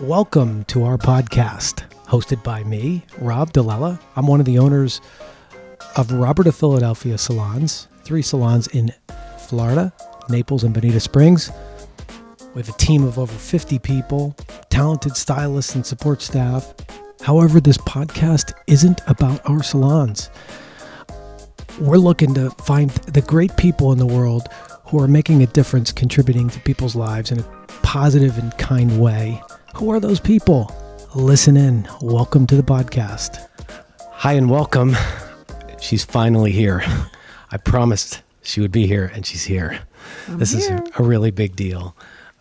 Welcome to our podcast, hosted by me, Rob DeLella. I'm one of the owners of Robert of Philadelphia Salons, 3 salons in Florida, Naples, and Bonita Springs. We have a team of over 50 people, talented stylists and support staff. However, this podcast isn't about our salons. We're looking to find the great people in the world who are making a difference, contributing to people's lives in a positive and kind way. Who are those people? Listen in. Welcome to the podcast. Hi and welcome. She's finally here. I promised she would be here, and she's here. This is a really big deal,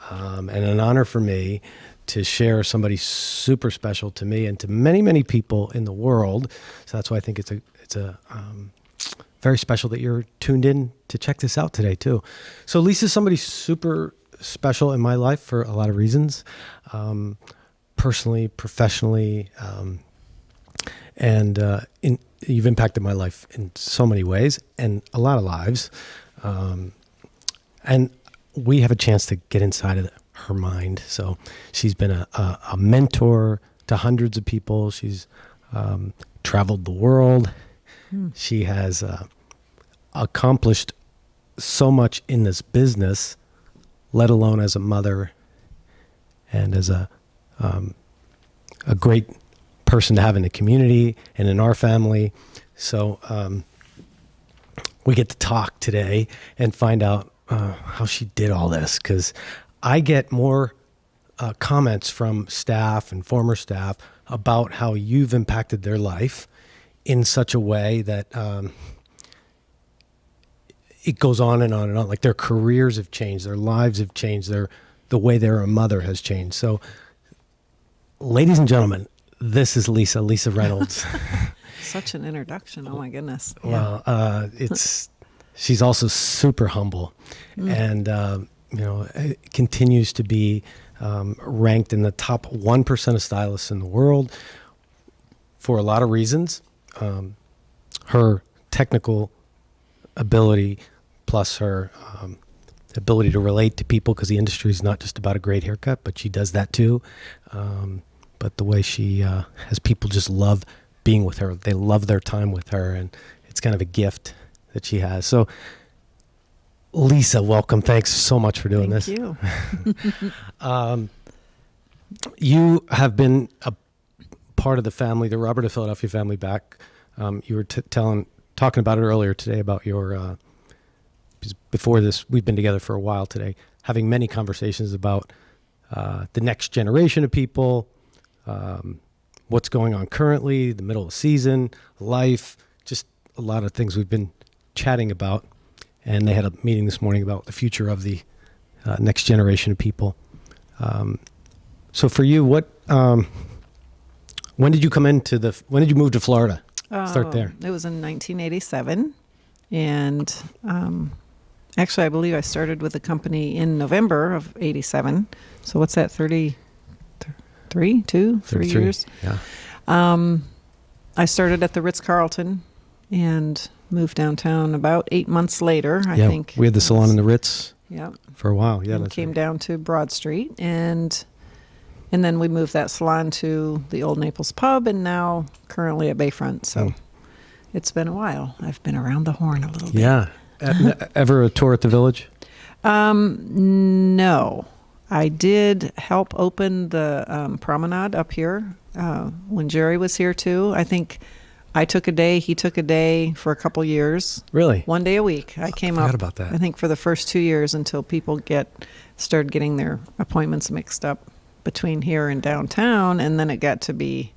and an honor for me to share somebody super special to me and to many, many people in the world. So that's why I think it's a very special that you're tuned in to check this out today too. So Lisa's somebody super special in my life for a lot of reasons, personally, professionally, and you've impacted my life in so many ways and a lot of lives. And we have a chance to get inside of her mind. So she's been a mentor to hundreds of people. She's traveled the world. She has accomplished so much in this business, let alone as a mother and as a great person to have in the community and in our family. So we get to talk today and find out how she did all this, because I get more comments from staff and former staff about how you've impacted their life in such a way that it goes on and on and on. Like their careers have changed, their lives have changed, the way they're a mother has changed. So, ladies and gentlemen, this is Lisa Reynolds. Such an introduction. Oh my goodness. Well, she's also super humble, and continues to be ranked in the top 1% of stylists in the world for a lot of reasons. Her technical ability, plus her ability to relate to people, because the industry is not just about a great haircut, but she does that too. But the way she has people just love being with her. They love their time with her, and it's kind of a gift that she has. So, Lisa, welcome. Thanks so much for doing this. Thank you. You have been a part of the family, the Robert of Philadelphia family back. You were talking about it earlier today about your, before this, we've been together for a while today, having many conversations about the next generation of people, what's going on currently, the middle of season, life, just a lot of things we've been chatting about. And they had a meeting this morning about the future of the next generation of people. So for you, when did you when did you move to Florida? Start there. It was in 1987. And actually, I believe I started with the company in November of 87. So what's that, 3 years? Yeah. I started at the Ritz-Carlton and moved downtown about 8 months later, I think. We had the salon in the Ritz for a while. Yeah, and came down to Broad Street, and then we moved that salon to the old Naples pub, and now currently at Bayfront. So it's been a while. I've been around the horn a little bit. Yeah. Ever a tour at the Village? No. I did help open the promenade up here when Jerry was here too. I think I took a day, he took a day for a couple years. Really? 1 day a week. I came up, about that. I think, for the first 2 years until people started getting their appointments mixed up between here and downtown, and then it got to be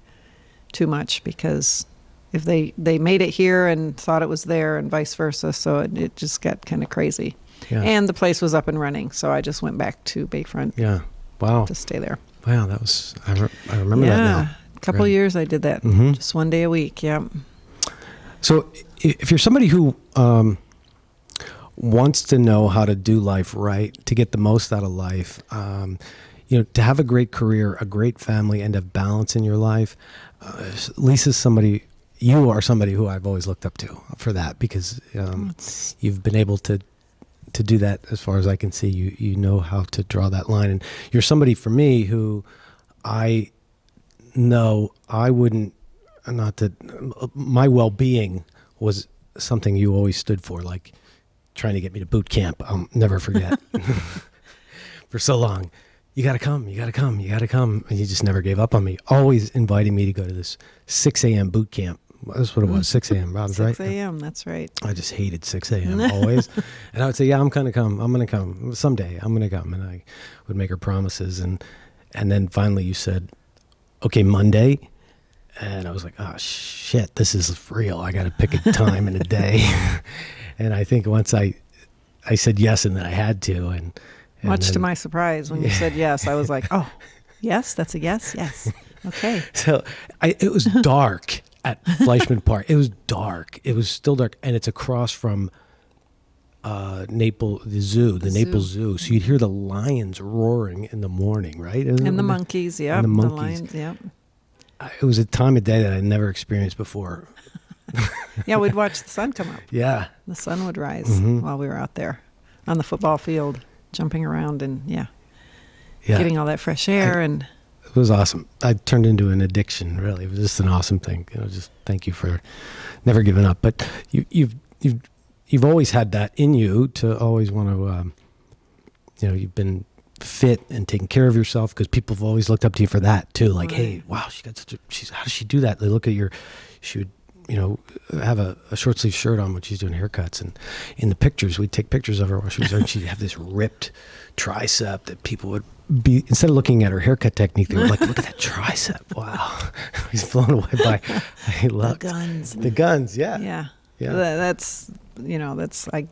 too much, because if they made it here and thought it was there and vice versa, so it just got kind of crazy. Yeah. And the place was up and running, so I just went back to Bayfront. Yeah. Wow. To stay there. Wow, that was I remember that now. A couple of years I did that. Mm-hmm. Just 1 day a week. Yeah. So if you're somebody who wants to know how to do life right, to get the most out of life, to have a great career, a great family, and have balance in your life, you are somebody who I've always looked up to for that, because you've been able to do that as far as I can see. You know how to draw that line, and you're somebody for me who I know I wouldn't, not that my well-being was something you always stood for, like trying to get me to boot camp. I'll never forget for so long. You got to come, you got to come, you got to come. And you just never gave up on me, always inviting me to go to this 6 a.m. boot camp. That's what it was, 6 a.m. Rob's right. 6 a.m., that's right. I just hated 6 a.m. always. And I would say, yeah, I'm going to come. I'm going to come. Someday I'm going to come. And I would make her promises. And then finally you said, okay, Monday. And I was like, oh, shit, this is real. I got to pick a time and a day. And I think once I said yes, and then I had to. And much then, to my surprise, when you said yes, I was like, oh, yes, that's a yes, yes. Okay. So it was dark at Fleischman Park. It was dark. It was still dark. And it's across from Naples, the zoo, the Naples Zoo. So you'd hear the lions roaring in the morning, right? And the monkeys, yeah. And the monkeys. The lions, yeah. It was a time of day that I'd never experienced before. Yeah, we'd watch the sun come up. Yeah. The sun would rise while we were out there on the football field, jumping around and, getting all that fresh air. And it was awesome. I turned into an addiction, really. It was just an awesome thing. Just thank you for never giving up. But you've always had that in you to always want to, you've been fit and taking care of yourself, because people have always looked up to you for that too. Like, right. Hey, wow, how does she do that? They look at she would, have a short sleeve shirt on when she's doing haircuts, and in the pictures, we'd take pictures of her while she was there, and she'd have this ripped tricep that people would be, instead of looking at her haircut technique, they were like, look at that tricep. Wow. I was blown away by, the guns. Yeah. Yeah. That's, I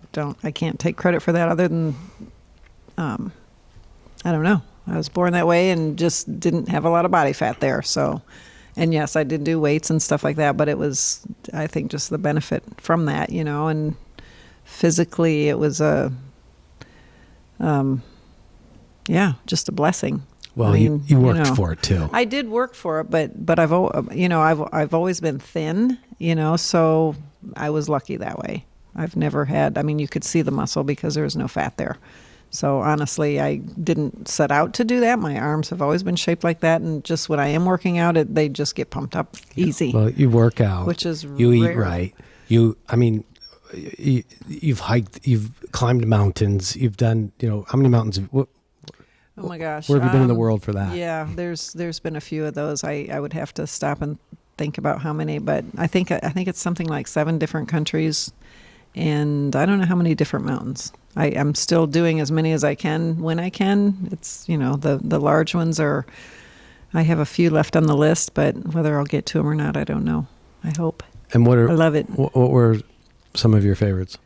can't take credit for that other than, I don't know. I was born that way and just didn't have a lot of body fat there. So, and yes, I did do weights and stuff like that, but it was, I think, just the benefit from that, and physically it was just a blessing. Well, I mean, you worked for it too. I did work for it, but I've always been thin, so I was lucky that way. I've never had, you could see the muscle because there was no fat there. So honestly, I didn't set out to do that. My arms have always been shaped like that, and just when I am working out, they just get pumped up easy. Well, you work out, which is you eat right. You've hiked, you've climbed mountains, you've done, how many mountains? Oh my gosh, where have you been in the world for that? Yeah, there's been a few of those. I would have to stop and think about how many, but I think it's something like 7 different countries, and I don't know how many different mountains. I'm still doing as many as I can when I can. It's, the large ones are, I have a few left on the list, but whether I'll get to them or not, I don't know. I hope. And I love it. What were some of your favorites?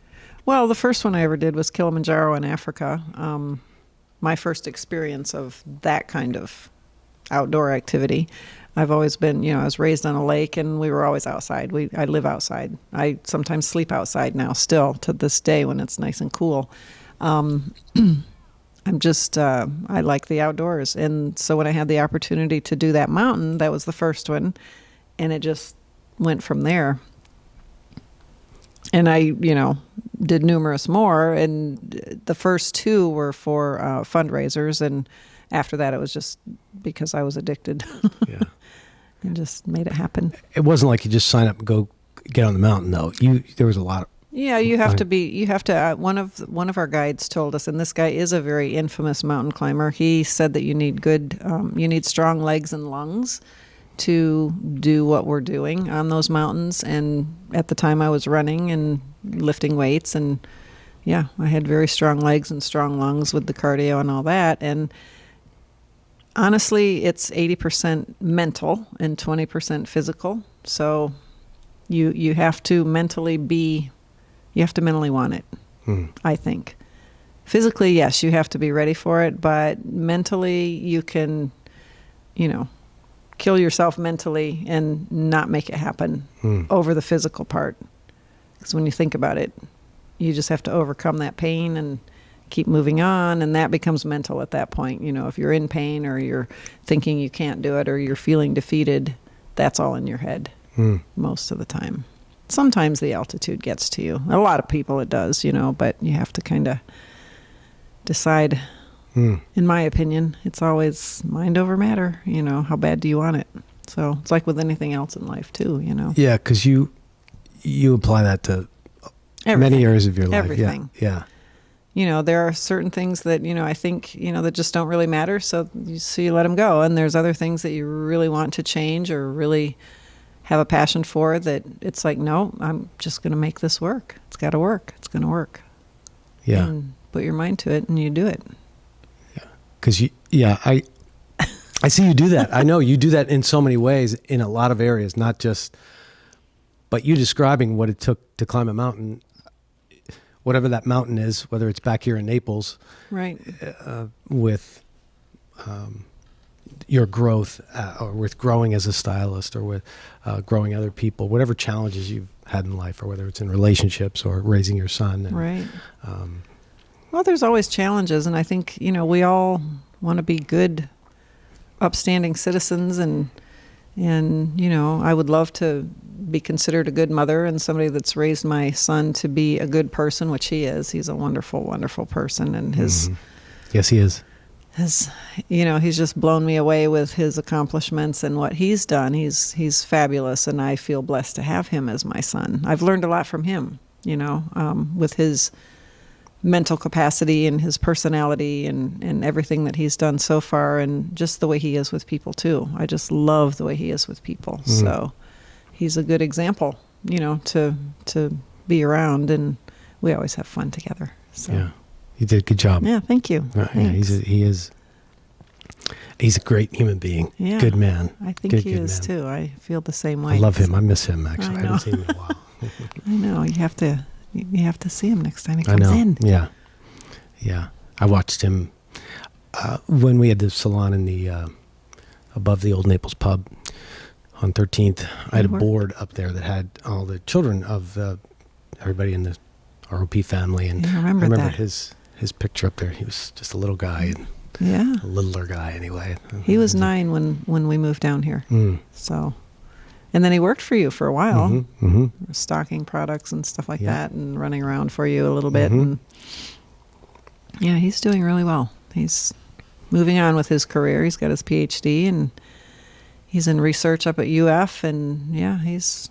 Well, the first one I ever did was Kilimanjaro in Africa. My first experience of that kind of outdoor activity. I've always been, I was raised on a lake, and we were always outside. I live outside. I sometimes sleep outside now, still to this day when it's nice and cool. I like the outdoors. And so when I had the opportunity to do that mountain, that was the first one, and it just went from there. And I, did numerous more, and the first 2 were for fundraisers, and after that, it was just because I was addicted. Yeah. And just made it happen. It wasn't like you just sign up and go get on the mountain, though. There was a lot of... Yeah, you have to, one of our guides told us, and this guy is a very infamous mountain climber. He said that you need strong legs and lungs to do what we're doing on those mountains. And at the time I was running and lifting weights, and I had very strong legs and strong lungs with the cardio and all that. And honestly, it's 80% mental and 20% physical. So you have to mentally want it, I think. Physically, yes, you have to be ready for it, but mentally you can, kill yourself mentally and not make it happen over the physical part. Because when you think about it, you just have to overcome that pain and keep moving on, and that becomes mental at that point. If you're in pain or you're thinking you can't do it or you're feeling defeated, that's all in your head most of the time. Sometimes the altitude gets to you. A lot of people it does, but you have to kind of decide In my opinion, it's always mind over matter. How bad do you want it? So it's like with anything else in life too, Yeah, because you apply that to Everything. many areas of your life. Everything. Yeah. There are certain things that, I think, that just don't really matter. So you let them go. And there's other things that you really want to change or really have a passion for that it's like, no, I'm just going to make this work. It's got to work. It's going to work. Yeah. And put your mind to it and you do it. Yeah. Because I see you do that. I know you do that in so many ways in a lot of areas, not just, but you describing what it took to climb a mountain, whatever that mountain is, whether it's back here in Naples, right? With your growth, or with growing as a stylist, or with growing other people, whatever challenges you've had in life, or whether it's in relationships or raising your son. And, right. Well, there's always challenges, and I think we all want to be good, upstanding citizens, and I would love to be considered a good mother and somebody that's raised my son to be a good person, which he is. He's a wonderful, wonderful person, and yes, he is. He's just blown me away with his accomplishments and what he's done. He's fabulous, and I feel blessed to have him as my son. I've learned a lot from him, with his mental capacity and his personality and everything that he's done so far, and just the way he is with people too. I just love the way he is with people. So he's a good example, to be around, and we always have fun together. So. Yeah, you did a good job. Yeah, thank you. Yeah, he's a great human being. Yeah, good man. I think he is too. I feel the same way. I love him. I miss him, actually. I haven't seen him in a while. I know. You have to see him next time he comes in. Yeah. I watched him when we had the salon in the above the old Naples pub on 13th. I had a board up there that had all the children of everybody in the ROP family, and I remember that. his picture up there. He was just a little guy, and a littler guy anyway. He was 9 when we moved down here. So. And then he worked for you for a while, stocking products and stuff like that, and running around for you a little bit. And he's doing really well. He's moving on with his career. He's got his PhD, and he's in research up at UF. And he's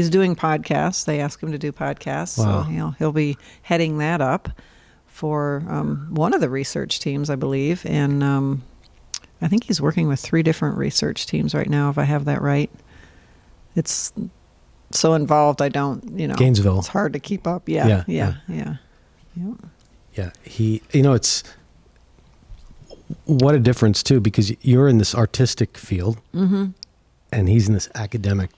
doing podcasts. They ask him to do podcasts, so he'll be heading that up for one of the research teams, I believe. And I think he's working with 3 different research teams right now, if I have that right. It's so involved, I don't, Gainesville. It's hard to keep up. Yeah. It's what a difference too, because you're in this artistic field, and he's in this academic,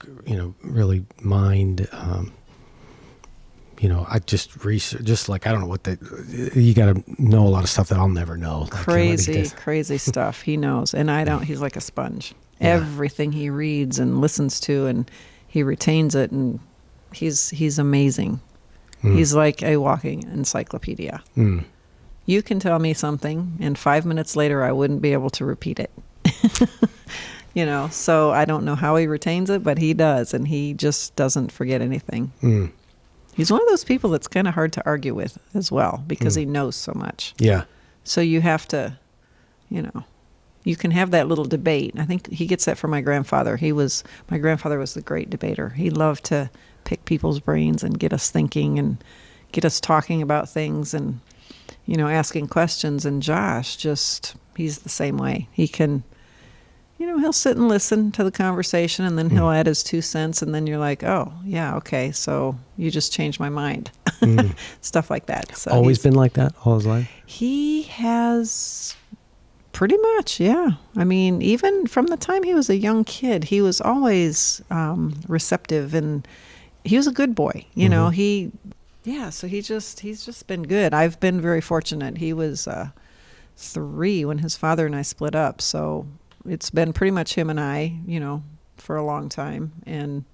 really mind. I just research, just like I don't know what you got to know a lot of stuff that I'll never know. Crazy stuff he knows, and I don't. He's like a sponge. Everything he reads and listens to, and he retains it, and he's amazing. He's like a walking encyclopedia. You can tell me something, and 5 minutes later I wouldn't be able to repeat it. So I don't know how he retains it, but he does, and he just doesn't forget anything. He's one of those people that's kind of hard to argue with as well, because he knows so much. Yeah. So you have to, you can have that little debate. I think he gets that from my grandfather. My grandfather was the great debater. He loved to pick people's brains and get us thinking and get us talking about things and, asking questions. And Josh he's the same way. He can, he'll sit and listen to the conversation, and then he'll add his 2 cents, and then you're like, oh, yeah, okay, so you just changed my mind. Stuff like that. So always been like that all his life? He has... Pretty much, yeah. I mean, even from the time he was a young kid, he was always receptive, and he was a good boy. So he's just been good. I've been very fortunate. He was 3 when his father and I split up, so it's been pretty much him and I, for a long time. And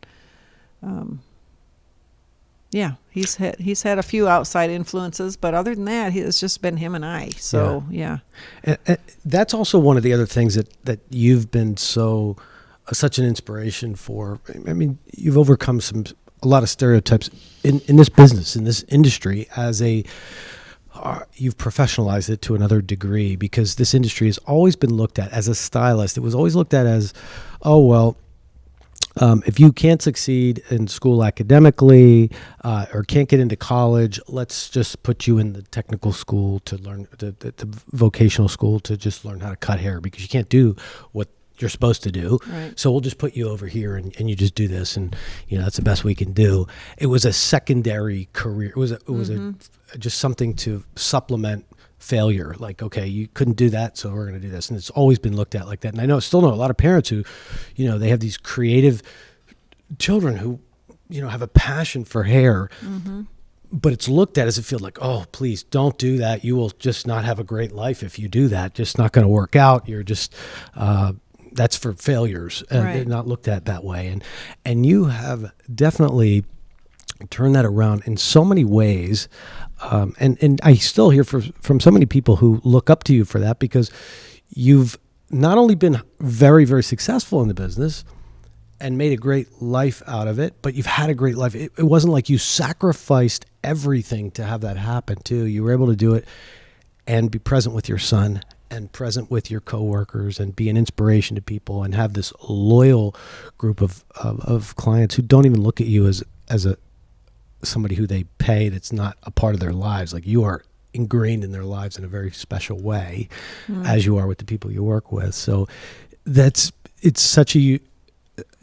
he's had a few outside influences, but other than that, it's just been him and I. So And that's also one of the other things that you've been such an inspiration for. I mean, you've overcome a lot of stereotypes in this business, in this industry, as a you've professionalized it to another degree, because this industry has always been looked at as a stylist. It was always looked at as, oh, well, if you can't succeed in school academically or can't get into college, let's just put you in the technical school to learn, the vocational school to just learn how to cut hair, because you can't do what you're supposed to do. Right. So we'll just put you over here and you just do this. And, that's the best we can do. It was a secondary career. It was just something to supplement failure. Like, okay, you couldn't do that, so we're going to do this. And it's always been looked at like that. And I still know a lot of parents who, they have these creative children who, have a passion for hair, but it's looked at as a field like, oh, please don't do that. You will just not have a great life if you do that. Just not going to work out. You're just, that's for failures. They're not looked at that way. And you have definitely turned that around in so many ways. And I still hear from so many people who look up to you for that, because you've not only been very, very successful in the business and made a great life out of it, but you've had a great life. It wasn't like you sacrificed everything to have that happen too. You were able to do it and be present with your son and present with your coworkers and be an inspiration to people and have this loyal group of clients who don't even look at you as somebody who they pay that's not a part of their lives. Like, you are ingrained in their lives in a very special way, as you are with the people you work with. So it's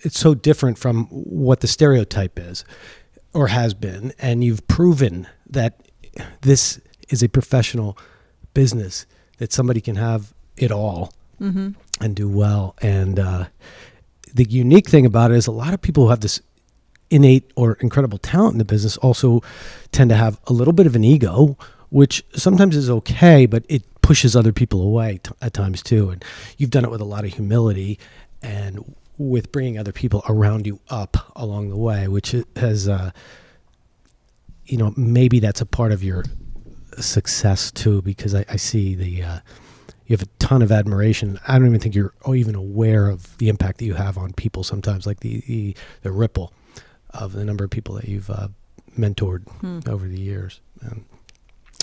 so different from what the stereotype is or has been. And you've proven that this is a professional business, that somebody can have it all and do well. And the unique thing about it is a lot of people who have this innate or incredible talent in the business also tend to have a little bit of an ego, which sometimes is okay, but it pushes other people away at times too. And you've done it with a lot of humility and with bringing other people around you up along the way, which has, maybe that's a part of your success too, because I see you have a ton of admiration. I don't even think you're even aware of the impact that you have on people sometimes, like the ripple of the number of people that you've mentored over the years.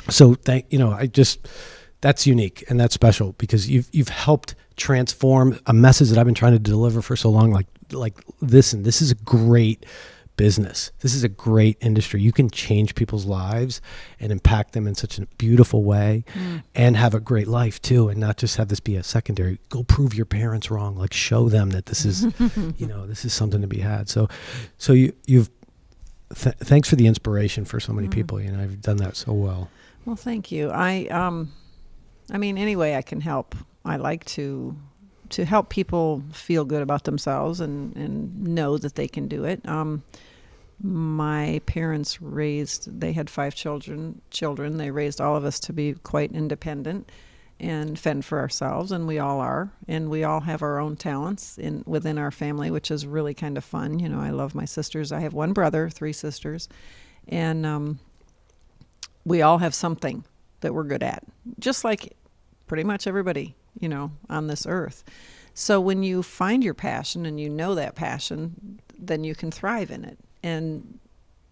So that's unique and that's special, because you've helped transform a message that I've been trying to deliver for so long, like this. And this is a great business. This is a great industry. You can change people's lives and impact them in such a beautiful way and have a great life too, and not just have this be a secondary. Go prove your parents wrong. Like, show them that this is, this is something to be had. So you've thanks for the inspiration for so many people. You've done that so well. Well, thank you. I mean, any way I can help, I like to help people feel good about themselves and know that they can do it. My parents they had 5 children. They raised all of us to be quite independent and fend for ourselves, and we all are. And we all have our own talents within our family, which is really kind of fun. I love my sisters. I have 1 brother, 3 sisters, and we all have something that we're good at, just like pretty much everybody, on this earth. So when you find your passion and that passion, then you can thrive in it. And,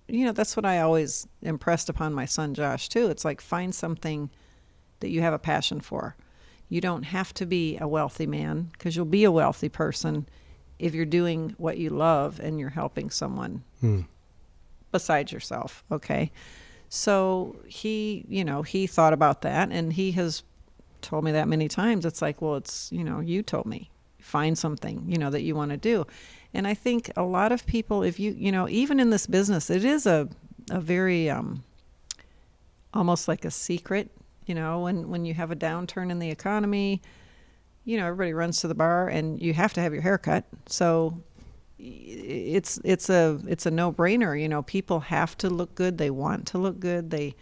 that's what I always impressed upon my son, Josh, too. It's like, find something that you have a passion for. You don't have to be a wealthy man, because you'll be a wealthy person if you're doing what you love and you're helping someone besides yourself. Okay. So he thought about that, and he has told me that many times. It's like, well, it's, you told me, find something, that you want to do. And I think a lot of people, if even in this business, it is a very, almost like a secret, when you have a downturn in the economy, everybody runs to the bar and you have to have your hair cut. So it's a no-brainer. People have to look good. They want to look good. They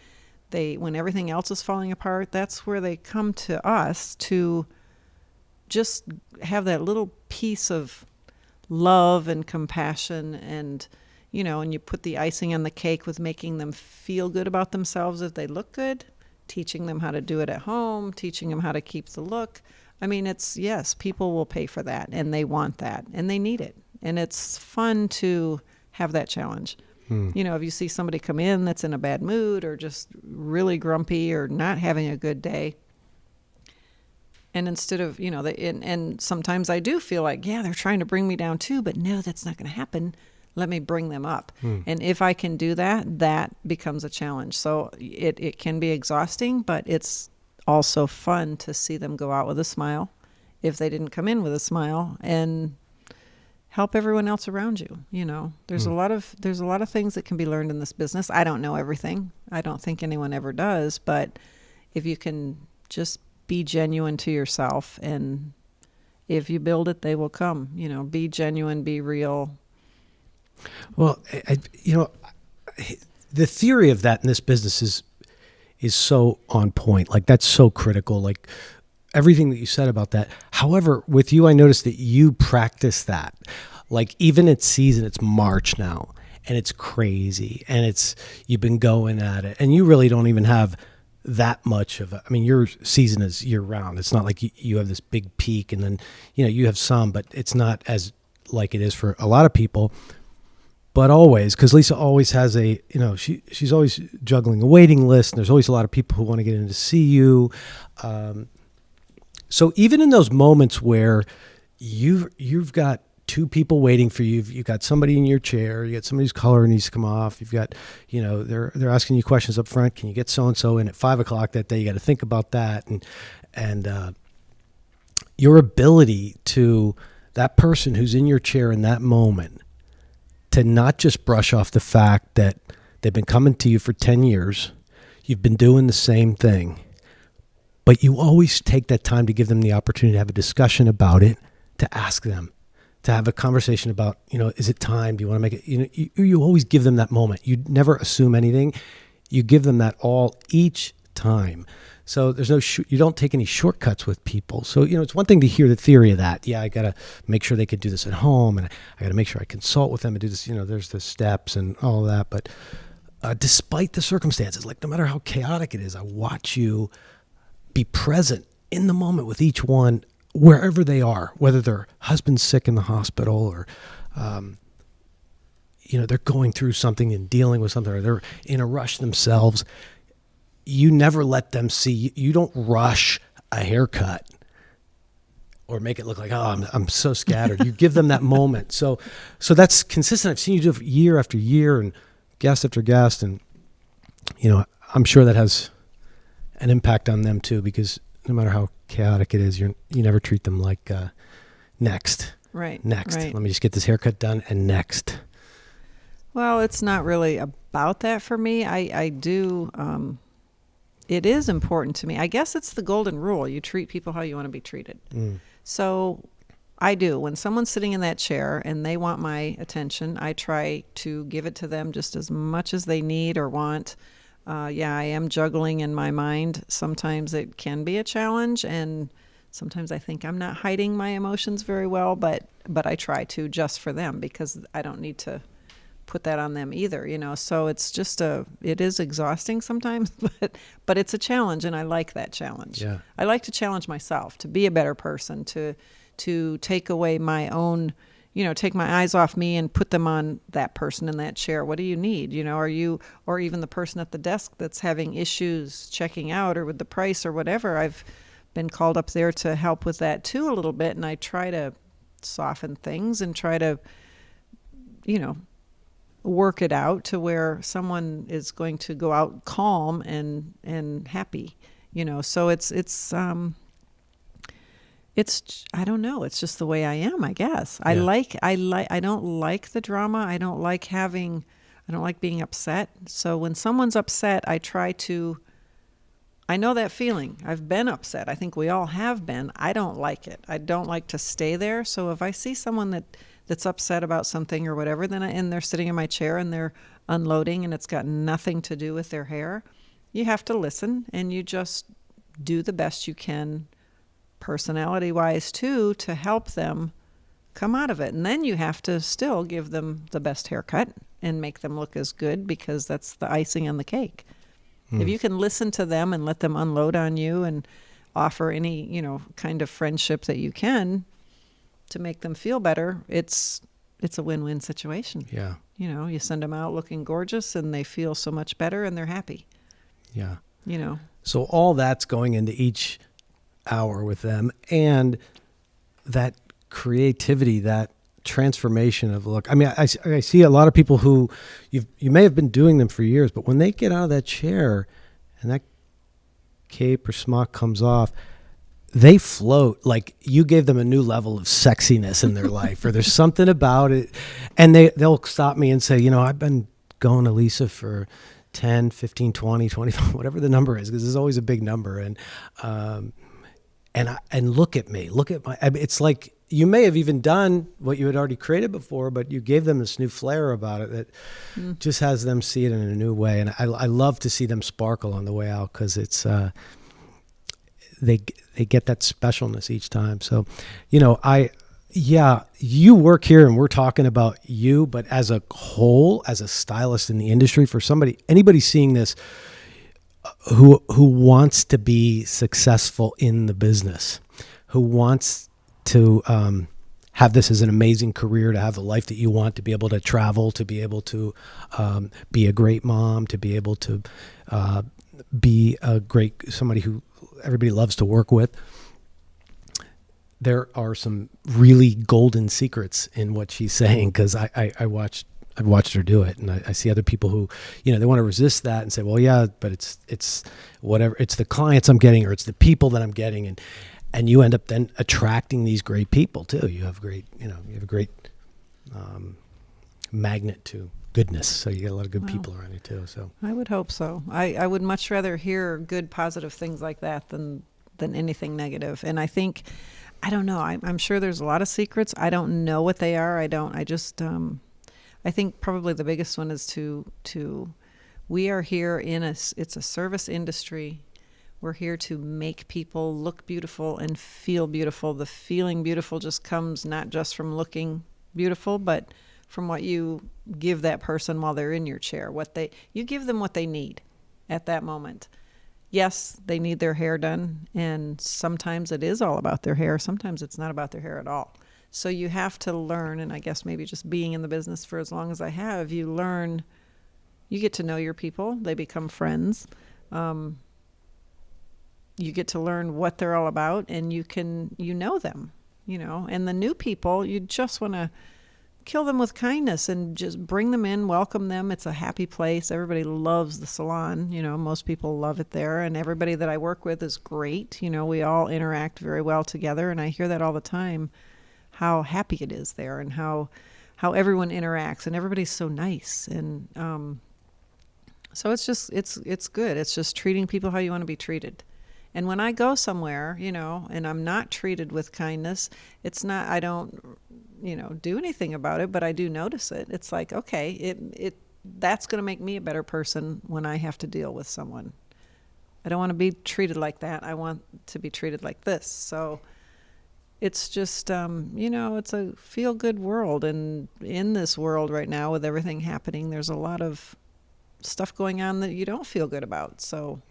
when everything else is falling apart, that's where they come to us to just have that little piece of love and compassion, and and you put the icing on the cake with making them feel good about themselves if they look good, teaching them how to do it at home, teaching them how to keep the look. I mean, yes, people will pay for that, and they want that, and they need it. And it's fun to have that challenge. If you see somebody come in that's in a bad mood or just really grumpy or not having a good day, and instead of, and sometimes I do feel like, yeah, they're trying to bring me down too, but no, that's not going to happen. Let me bring them up. And if I can do that, that becomes a challenge. So it can be exhausting, but it's also fun to see them go out with a smile if they didn't come in with a smile, and help everyone else around you. There's a lot of things that can be learned in this business. I don't know everything. I don't think anyone ever does, but if you can just be genuine to yourself, and if you build it, they will come. Be genuine, be real. Well, the theory of that in this business is so on point. Like, that's so critical. Like, everything that you said about that. However, with you, I noticed that you practice that. Like, even it's season, it's March now, and it's crazy, and you've been going at it, and you really don't even have that much of your season is year round. It's not like you have this big peak and then, you have some, but it's not as like it is for a lot of people. But always, because Lisa always has she's always juggling a waiting list, and there's always a lot of people who want to get in to see you. So even in those moments where you've got two people waiting for you, you've got somebody in your chair, you got somebody whose collar needs to come off, you've got, they're asking you questions up front. Can you get so-and-so in at 5:00 that day? You got to think about that. And your ability to that person who's in your chair in that moment, to not just brush off the fact that they've been coming to you for 10 years, you've been doing the same thing, but you always take that time to give them the opportunity to have a discussion about it, to ask them, to have a conversation about, is it time? Do you want to make it? You always give them that moment. You never assume anything. You give them that all each time. So there's you don't take any shortcuts with people. So, it's one thing to hear the theory of that. Yeah, I got to make sure they can do this at home, and I got to make sure I consult with them and do this. There's the steps and all of that. But despite the circumstances, like, no matter how chaotic it is, I watch you be present in the moment with each one, wherever they are, whether their husband's sick in the hospital or, they're going through something and dealing with something, or they're in a rush themselves. You never let them see. You don't rush a haircut or make it look like, I'm so scattered. You give them that moment. So that's consistent. I've seen you do it year after year and guest after guest, and I'm sure that has an impact on them too, because no matter how chaotic it is, you never treat them like next. Right. Next. Right. Let me just get this haircut done, and next. Well, it's not really about that for me. I do. It is important to me. I guess it's the golden rule. You treat people how you want to be treated. So I do. When someone's sitting in that chair and they want my attention, I try to give it to them just as much as they need or want. I am juggling in my mind. Sometimes it can be a challenge, and sometimes I think I'm not hiding my emotions very well, but I try to, just for them, because I don't need to put that on them either, so it's just it is exhausting sometimes, but it's a challenge, and I like that challenge. Yeah. I like to challenge myself to be a better person, to take away my own, take my eyes off me and put them on that person in that chair. What do you need? Or even the person at the desk that's having issues checking out or with the price or whatever. I've been called up there to help with that too a little bit, and I try to soften things and try to, work it out to where someone is going to go out calm and happy, so it's I don't know, it's just the way I am, I guess. Yeah. I don't like the drama. I don't like being upset. So when someone's upset, I know that feeling. I've been upset. I think we all have been. I don't like it. I don't like to stay there. So if I see someone that's upset about something or whatever, then and they're sitting in my chair and they're unloading and it's got nothing to do with their hair, you have to listen and you just do the best you can, personality-wise too, to help them come out of it. And then you have to still give them the best haircut and make them look as good, because that's the icing on the cake. If you can listen to them and let them unload on you and offer any, kind of friendship that you can to make them feel better, it's it's a win-win situation. Yeah. You know, you send them out looking gorgeous and they feel so much better and they're happy. Yeah. You know. So all that's going into each hour with them, and that creativity, that transformation of look. I mean, I see a lot of people who you may have been doing them for years, but when they get out of that chair and that cape or smock comes off, they float. Like you gave them a new level of sexiness in their life, or there's something about it. And they'll stop me and say, you know, I've been going to Lisa for 10, 15, 20, 25, whatever the number is, because there's always a big number. And look at me, I mean, it's like you may have even done what you had already created before, but you gave them this new flair about it that just has them see it in a new way. And I love to see them sparkle on the way out, because it's, they get that specialness each time. So, you know, you work here and we're talking about you, but as a whole, as a stylist in the industry, for anybody seeing this who wants to be successful in the business, who wants to have this as an amazing career, to have the life that you want, to be able to travel, to be able to be a great mom, to be able to be somebody who everybody loves to work with. There are some really golden secrets in what she's saying, because I've watched her do it, and I see other people who, you know, they want to resist that and say, well, yeah, but it's whatever, it's the clients I'm getting, or it's the people that I'm getting, and you end up then attracting these great people too. You have a great magnet to goodness, so you get a lot of good people around you too. So I would hope so. I would much rather hear good, positive things like that than anything negative. And I think, I don't know, I'm sure there's a lot of secrets. I don't know what they are. I think probably the biggest one is to we are here it's a service industry. We're here to make people look beautiful and feel beautiful. The feeling beautiful just comes not just from looking beautiful, but from what you give that person while they're in your chair. You give them what they need at that moment. Yes, they need their hair done, and sometimes it is all about their hair. Sometimes it's not about their hair at all. So you have to learn, and I guess maybe just being in the business for as long as I have, you get to know your people. They become friends. You get to learn what they're all about, and you know them, you know. And the new people, you just want to kill them with kindness and just bring them in, welcome them. It's a happy place. Everybody loves the salon. You know, most people love it there, and everybody that I work with is great. You know, we all interact very well together, and I hear that all the time, how happy it is there, and how everyone interacts, and everybody's so nice. And so it's just, it's good. It's just treating people how you want to be treated. And when I go somewhere, you know, and I'm not treated with kindness, it's not, I don't, you know, do anything about it, but I do notice it. It's like, okay, that's going to make me a better person when I have to deal with someone. I don't want to be treated like that. I want to be treated like this. So it's just, you know, it's a feel-good world. And in this world right now, with everything happening, there's a lot of stuff going on that you don't feel good about. So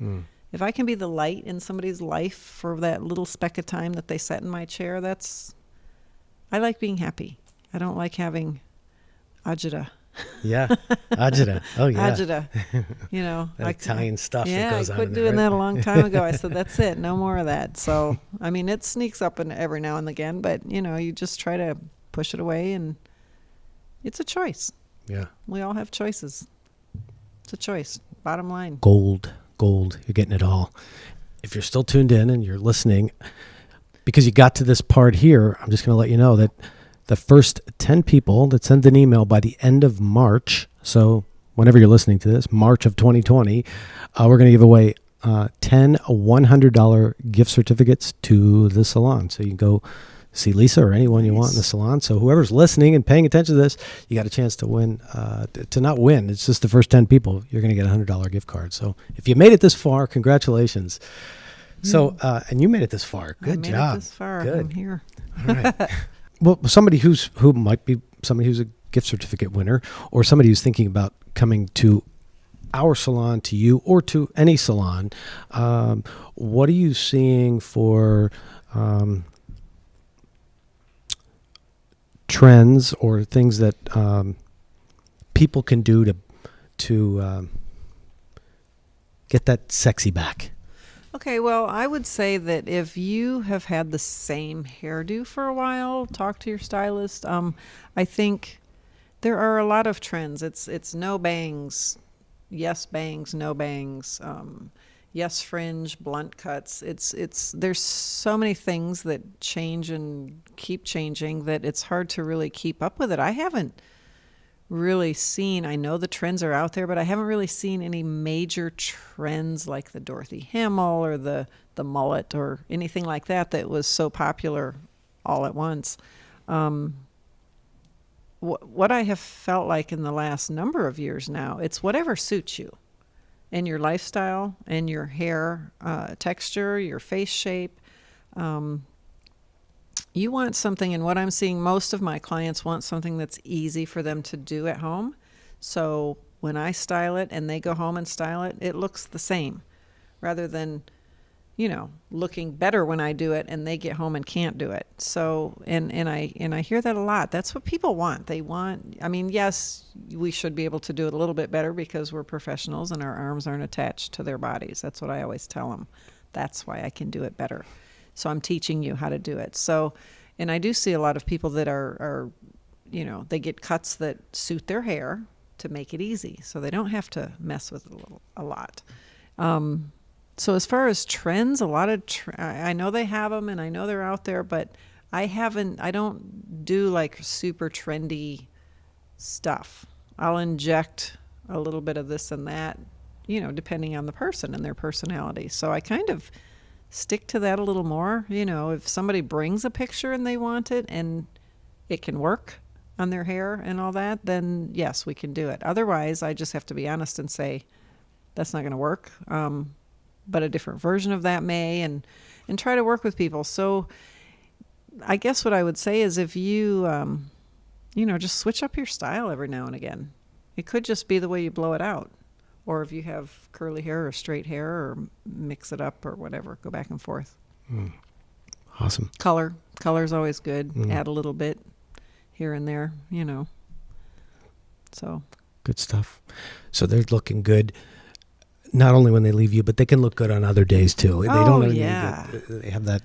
if I can be the light in somebody's life for that little speck of time that they sat in my chair, I like being happy. I don't like having agita. Yeah, agita. Oh, yeah. Agita. You know. That Italian stuff that goes on. I quit doing that a long time ago. I said, that's it. No more of that. So, I mean, it sneaks up every now and again, but, you know, you just try to push it away, and it's a choice. Yeah. We all have choices. It's a choice. Bottom line. Gold. You're getting it all. If you're still tuned in and you're listening, because you got to this part here, I'm just going to let you know that the first 10 people that send an email by the end of March, so whenever you're listening to this, March of 2020, we're going to give away 10 $100 gift certificates to the salon. So you can go see Lisa or anyone you want in the salon. So whoever's listening and paying attention to this, you got a chance to win, to not win. It's just the first 10 people. You're going to get a $100 gift card. So if you made it this far, congratulations. So, and you made it this far. Good job. I made it this far. Good. I'm here. All right. Well, somebody who might be somebody who's a gift certificate winner, or somebody who's thinking about coming to our salon, to you, or to any salon, what are you seeing for trends or things that people can do to get that sexy back? Okay, well, I would say that if you have had the same hairdo for a while, talk to your stylist. I think there are a lot of trends. It's no bangs, yes bangs, no bangs, yes fringe, blunt cuts. It's there's so many things that change and keep changing that it's hard to really keep up with it. I haven't really seen, I know the trends are out there, but I haven't really seen any major trends like the Dorothy Hamill or the mullet or anything like that was so popular all at once. What I have felt like in the last number of years now, it's whatever suits you and your lifestyle and your hair texture, your face shape. You want something, and what I'm seeing, most of my clients want something that's easy for them to do at home. So when I style it and they go home and style it, it looks the same rather than, looking better when I do it and they get home and can't do it. So, and I hear that a lot. That's what people want. They want, yes, we should be able to do it a little bit better because we're professionals and our arms aren't attached to their bodies. That's what I always tell them. That's why I can do it better. So I'm teaching you how to do it. So, and I do see a lot of people that are they get cuts that suit their hair to make it easy. So they don't have to mess with it a lot. So as far as trends, a lot of, I know they have them and I know they're out there, but I don't do like super trendy stuff. I'll inject a little bit of this and that, depending on the person and their personality. So I kind of stick to that a little more. If somebody brings a picture and they want it and it can work on their hair and all that, then yes, we can do it. Otherwise, I just have to be honest and say, that's not going to work. But a different version of that may, and try to work with people. So I guess what I would say is if you, just switch up your style every now and again. It could just be the way you blow it out. Or if you have curly hair or straight hair, or mix it up or whatever, go back and forth. Awesome. Color's always good. Add a little bit here and there, So good stuff. So they're looking good, not only when they leave you, but they can look good on other days too. They don't need they have that.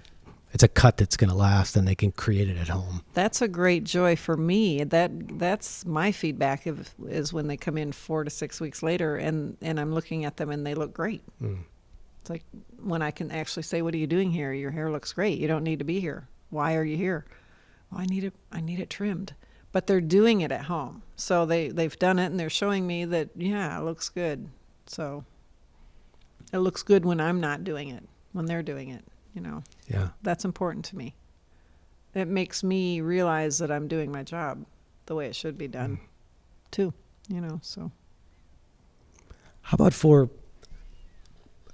It's a cut that's going to last, and they can create it at home. That's a great joy for me. That's my feedback is when they come in 4 to 6 weeks later, and I'm looking at them and they look great. It's like when I can actually say, "What are you doing here? Your hair looks great. You don't need to be here. Why are you here?" Well, I need it trimmed. But they're doing it at home, so they've done it, and they're showing me that it looks good. So it looks good when I'm not doing it, when they're doing it. Yeah. That's important to me. It makes me realize that I'm doing my job the way it should be done too, so. How about for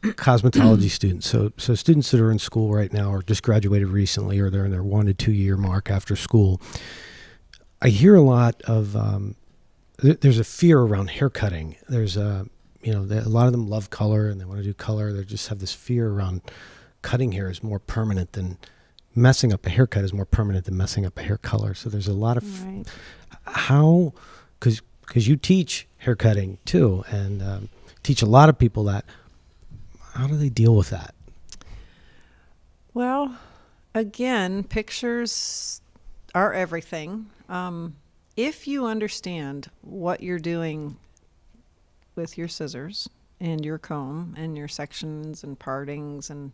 cosmetology students? So students that are in school right now or just graduated recently, or they're in their 1 to 2 year mark after school. I hear a lot of, there's a fear around haircutting. There's a lot of them love color and they want to do color. They just have this fear around cutting hair is more permanent than messing up a haircut is more permanent than messing up a hair color. So there's a lot of how, because you teach haircutting too, and teach a lot of people that. How do they deal with that? Well, again, pictures are everything. If you understand what you're doing with your scissors and your comb and your sections and partings and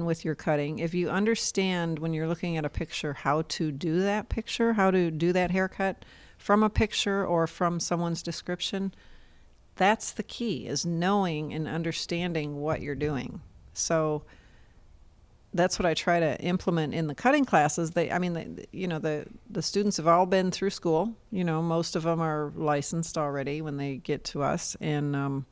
with your cutting, if you understand when you're looking at a picture how to do that picture, how to do that haircut from a picture or from someone's description, that's the key, is knowing and understanding what you're doing. So that's what I try to implement in the cutting classes. The students have all been through school. Most of them are licensed already when they get to us. And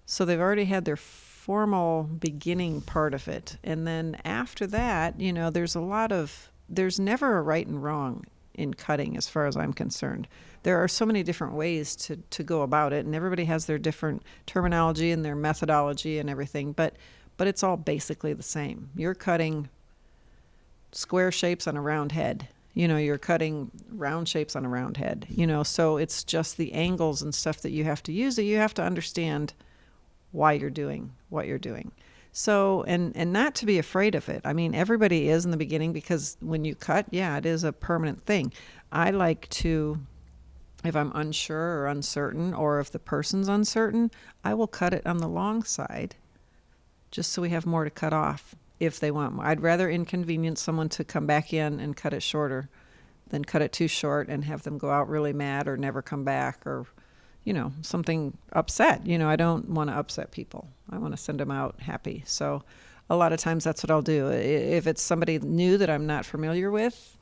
so they've already had their formal beginning part of it. And then after that, there's never a right and wrong in cutting as far as I'm concerned. There are so many different ways to go about it, and everybody has their different terminology and their methodology and everything, but it's all basically the same. You're cutting square shapes on a round head. You're cutting round shapes on a round head, so it's just the angles and stuff that you have to use, that you have to understand why you're doing what you're doing. So, and not to be afraid of it. I mean, everybody is in the beginning, because when you cut, it is a permanent thing. I like to, if I'm unsure or uncertain, or if the person's uncertain, I will cut it on the long side, just so we have more to cut off if they want more. I'd rather inconvenience someone to come back in and cut it shorter than cut it too short and have them go out really mad or never come back, or something upset. I don't want to upset people. I want to send them out happy. So a lot of times that's what I'll do. If it's somebody new that I'm not familiar with,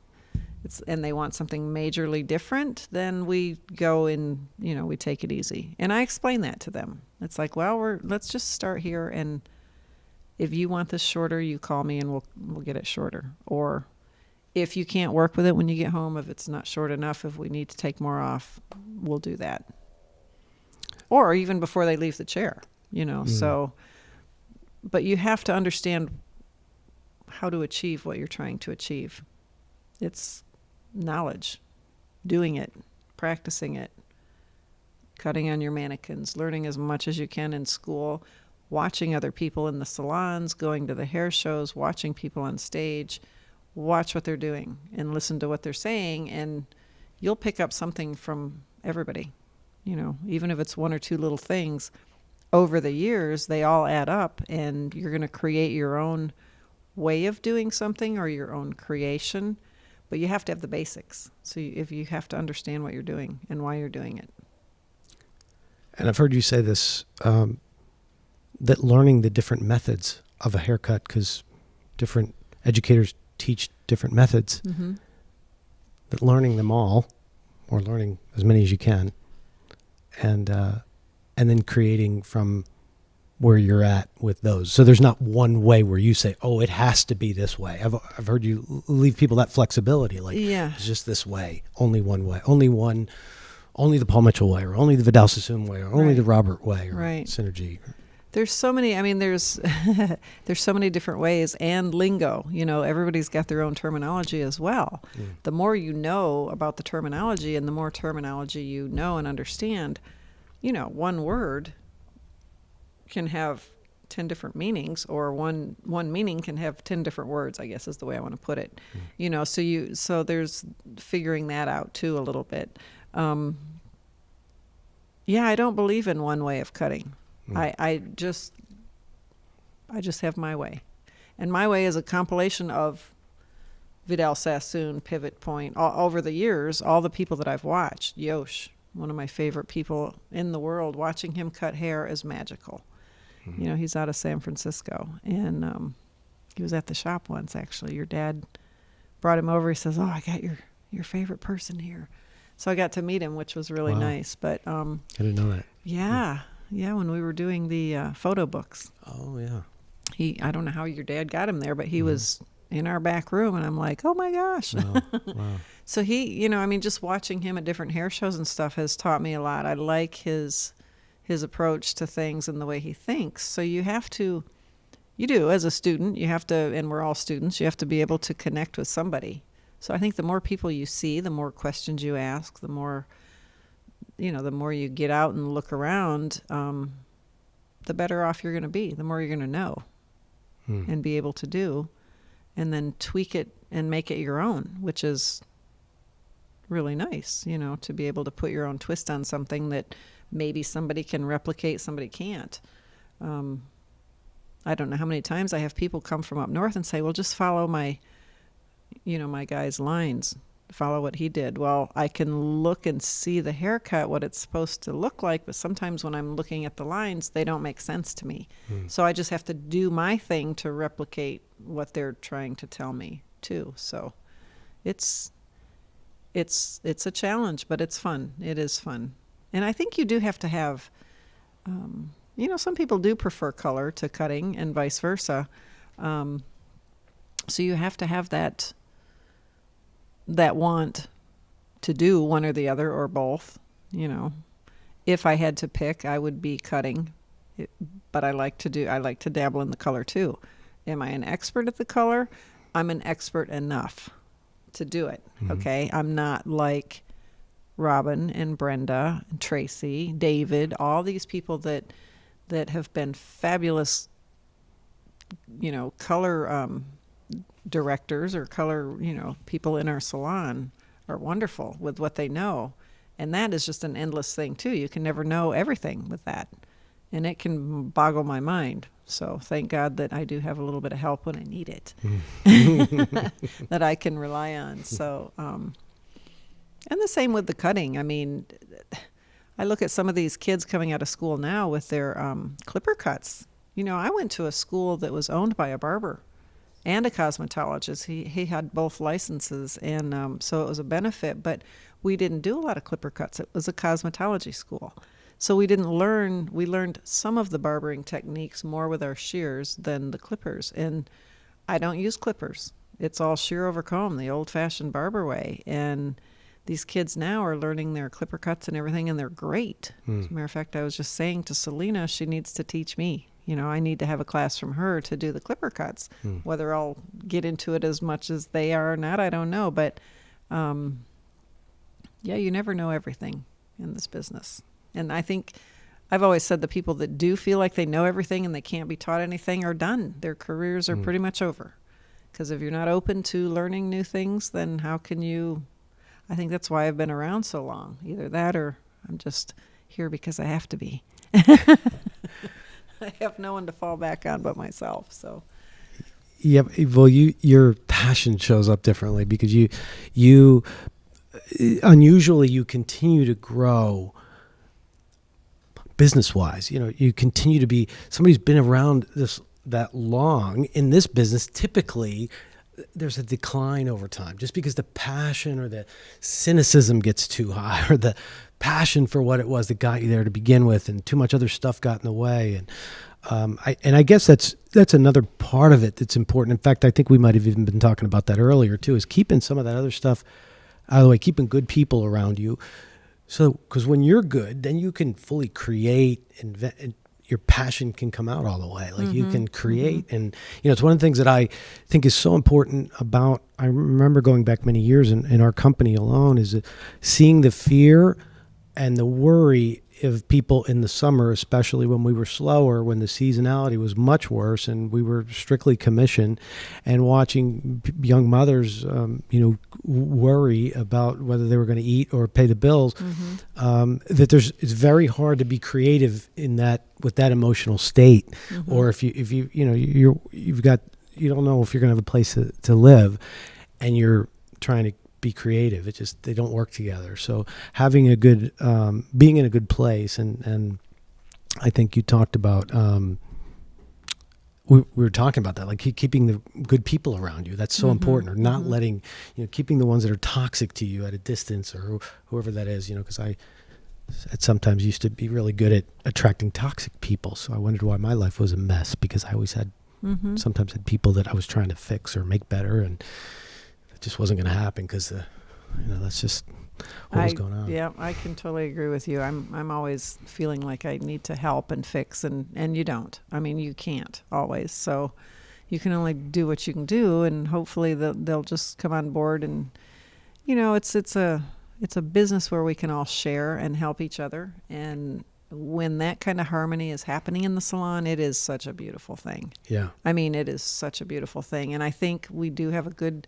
and they want something majorly different, then we go and, we take it easy. And I explain that to them. It's like, well, let's just start here, and if you want this shorter, you call me and we'll get it shorter. Or if you can't work with it when you get home, if it's not short enough, if we need to take more off, we'll do that. Or even before they leave the chair, so, but you have to understand how to achieve what you're trying to achieve. It's knowledge, doing it, practicing it, cutting on your mannequins, learning as much as you can in school, watching other people in the salons, going to the hair shows, watching people on stage, watch what they're doing and listen to what they're saying, and you'll pick up something from everybody. Even if it's one or two little things, over the years, they all add up, and you're going to create your own way of doing something, or your own creation. But you have to have the basics. So if you have to understand what you're doing and why you're doing it. And I've heard you say this, that learning the different methods of a haircut, because different educators teach different methods, that learning them all, or learning as many as you can, and then creating from where you're at with those. So there's not one way where you say, oh, it has to be this way. I've heard you leave people that flexibility, like, it's just this way, only one way, only the Paul Mitchell way, or only the Vidal Sassoon way, or only the Robert way, or Synergy. There's so many, there's so many different ways, and lingo. Everybody's got their own terminology as well. The more you know about the terminology, and the more terminology you know and understand, one word can have 10 different meanings, or one meaning can have 10 different words, I guess is the way I want to put it. So there's figuring that out too a little bit. I don't believe in one way of cutting. I just have my way. And my way is a compilation of Vidal Sassoon, Pivot Point, over the years, all the people that I've watched. Yosh, one of my favorite people in the world, watching him cut hair is magical. He's out of San Francisco, and he was at the shop once, actually. Your dad brought him over. He says, oh, I got your favorite person here. So I got to meet him, which was really nice. But I didn't know that. Yeah, when we were doing the photo books. Oh, yeah. I don't know how your dad got him there, but he was in our back room, and I'm like, oh my gosh. Wow. So he, just watching him at different hair shows and stuff has taught me a lot. I like his approach to things and the way he thinks. So you do, as a student, you have to, and we're all students, you have to be able to connect with somebody. So I think the more people you see, the more questions you ask, the more you get out and look around, the better off you're going to be, the more you're going to know and be able to do, and then tweak it and make it your own, which is really nice, to be able to put your own twist on something that maybe somebody can replicate, somebody can't. I don't know how many times I have people come from up north and say, well, just follow my guy's lines, follow what he did. Well, I can look and see the haircut, what it's supposed to look like, but sometimes when I'm looking at the lines, they don't make sense to me. So I just have to do my thing to replicate what they're trying to tell me too. So it's a challenge, but it's fun. It is fun. And I think you do have to have, some people do prefer color to cutting and vice versa. So you have to have that want to do one or the other or both. If I had to pick, I would be cutting, but I like to dabble in the color too. Am I an expert at the color? I'm an expert enough to do it. Okay. I'm not like Robin and Brenda and Tracy, David, all these people that have been fabulous, color directors or color, people in our salon are wonderful with what they know. And that is just an endless thing too. You can never know everything with that. And it can boggle my mind. So thank God that I do have a little bit of help when I need it that I can rely on. So, and the same with the cutting. I mean, I look at some of these kids coming out of school now with their clipper cuts. I went to a school that was owned by a barber and a cosmetologist. He had both licenses, and so it was a benefit. But we didn't do a lot of clipper cuts. It was a cosmetology school. So we learned some of the barbering techniques more with our shears than the clippers. And I don't use clippers. It's all shear over comb, the old-fashioned barber way. And these kids now are learning their clipper cuts and everything, and they're great. As a matter of fact, I was just saying to Selena, she needs to teach me. I need to have a class from her to do the clipper cuts. Whether I'll get into it as much as they are or not, I don't know. But, you never know everything in this business. And I think I've always said the people that do feel like they know everything and they can't be taught anything are done. Their careers are pretty much over. Because if you're not open to learning new things, then how can you... I think that's why I've been around so long. Either that or I'm just here because I have to be. I have no one to fall back on but myself. So, yeah. Well, your passion shows up differently because you unusually you continue to grow business-wise. You continue to be somebody who's been around that long in this business. Typically, there's a decline over time just because the passion or the cynicism gets too high, or the passion for what it was that got you there to begin with, and too much other stuff got in the way. And I guess that's another part of it that's important. In fact, I think we might have even been talking about that earlier too, is keeping some of that other stuff out of the way, keeping good people around you. So, because when you're good, then you can fully create, invent, and your passion can come out all the way. Like you can create. And, it's one of the things that I think is so important about, I remember going back many years in our company alone, is seeing the fear and the worry of people in the summer, especially when we were slower, when the seasonality was much worse and we were strictly commission, and watching young mothers, worry about whether they were going to eat or pay the bills. That it's very hard to be creative in that, with that emotional state, or if you don't know if you're going to have a place to live, and you're trying to be creative. They don't work together. So having a good, being in a good place, and I think you talked about, we were talking about that, like keeping the good people around you. That's so important, or not letting, keeping the ones that are toxic to you at a distance, or whoever that is, because I sometimes used to be really good at attracting toxic people. So I wondered why my life was a mess, because I always sometimes had people that I was trying to fix or make better, and it just wasn't going to happen because, that's just what was going on. Yeah, I can totally agree with you. I'm always feeling like I need to help and fix, and you don't. I mean, you can't always. So you can only do what you can do, and hopefully they'll just come on board. And it's a business where we can all share and help each other. And when that kind of harmony is happening in the salon, it is such a beautiful thing. Yeah. I mean, it is such a beautiful thing. And I think we do have a good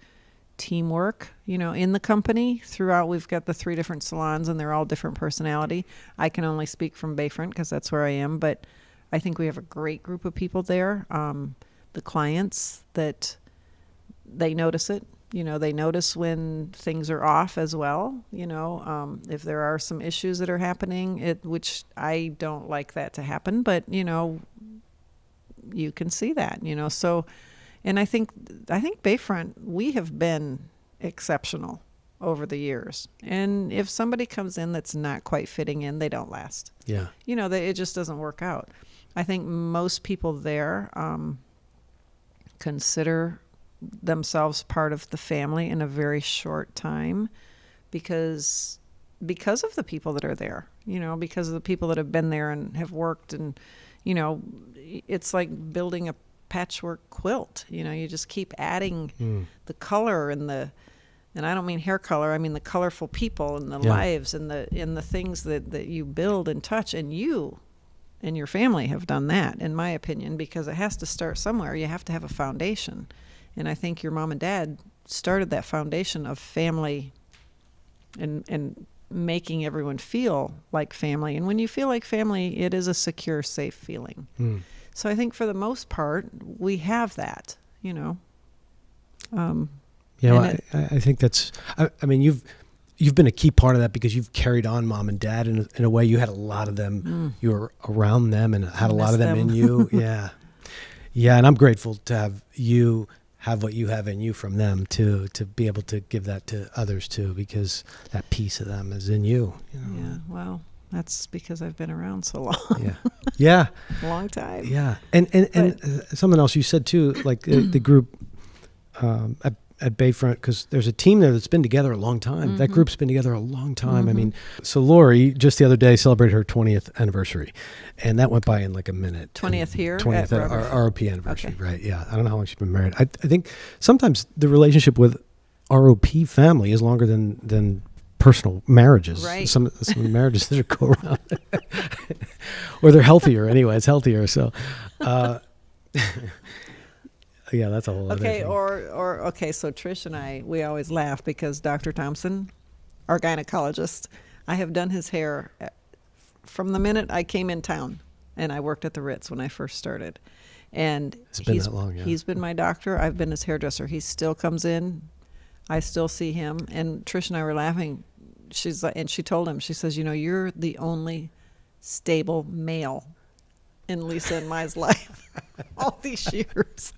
teamwork, in the company throughout. We've got the 3 different salons, and they're all different personality. I can only speak from Bayfront because that's where I am, but I think we have a great group of people there. The clients, that they notice it. They notice when things are off as well. If there are some issues that are happening, which I don't like that to happen, but you can see that. So. And I think Bayfront, we have been exceptional over the years. And if somebody comes in that's not quite fitting in, they don't last. Yeah. It just doesn't work out. I think most people there consider themselves part of the family in a very short time because of the people that are there, because of the people that have been there and have worked. And, it's like building a patchwork quilt. You just keep adding the color and the And I don't mean hair color. I mean the colorful people and the Yeah. lives and the things that you build and touch. And you and your family have done that, in my opinion, because it has to start somewhere. You have to have a foundation. And I think your mom and dad started that foundation of family and making everyone feel like family. And when you feel like family, it is a secure, safe feeling. Mm. So I think for the most part, we have that, you know. You know, And I think that's, I mean, you've been a key part of that because you've carried on mom and dad in a way. You had a lot of them, you were around them and had a lot of them in you. Yeah. Yeah. And I'm grateful to have you have what you have in you from them to be able to give that to others too, because that piece of them is in you. You know? Yeah, well, that's because I've been around so long. Yeah. Yeah. A long time. Yeah. And something else you said too, like the group at Bayfront, because there's a team there that's been together a long time. That group's been together a long time. I mean, so Lori just the other day celebrated her 20th anniversary, and that went by in like a minute. 20th here? 20th at our ROP anniversary, Okay. right? Yeah. I don't know how long she's been married. I think sometimes the relationship with ROP family is longer than personal marriages. Right. Some marriages that go around, or they're healthier anyway. It's healthier. So, yeah, that's a whole other Okay, thing. or okay, so Trish and I, we always laugh because Dr. Thompson, our gynecologist, I have done his hair from the minute I came in town, and I worked at the Ritz when I first started. And It's been that long, yeah. he's been my doctor. I've been his hairdresser. He still comes in. I still see him. And Trish and I were laughing. She's like, and she told him, she says, you know, you're the only stable male in Lisa and my life all these years.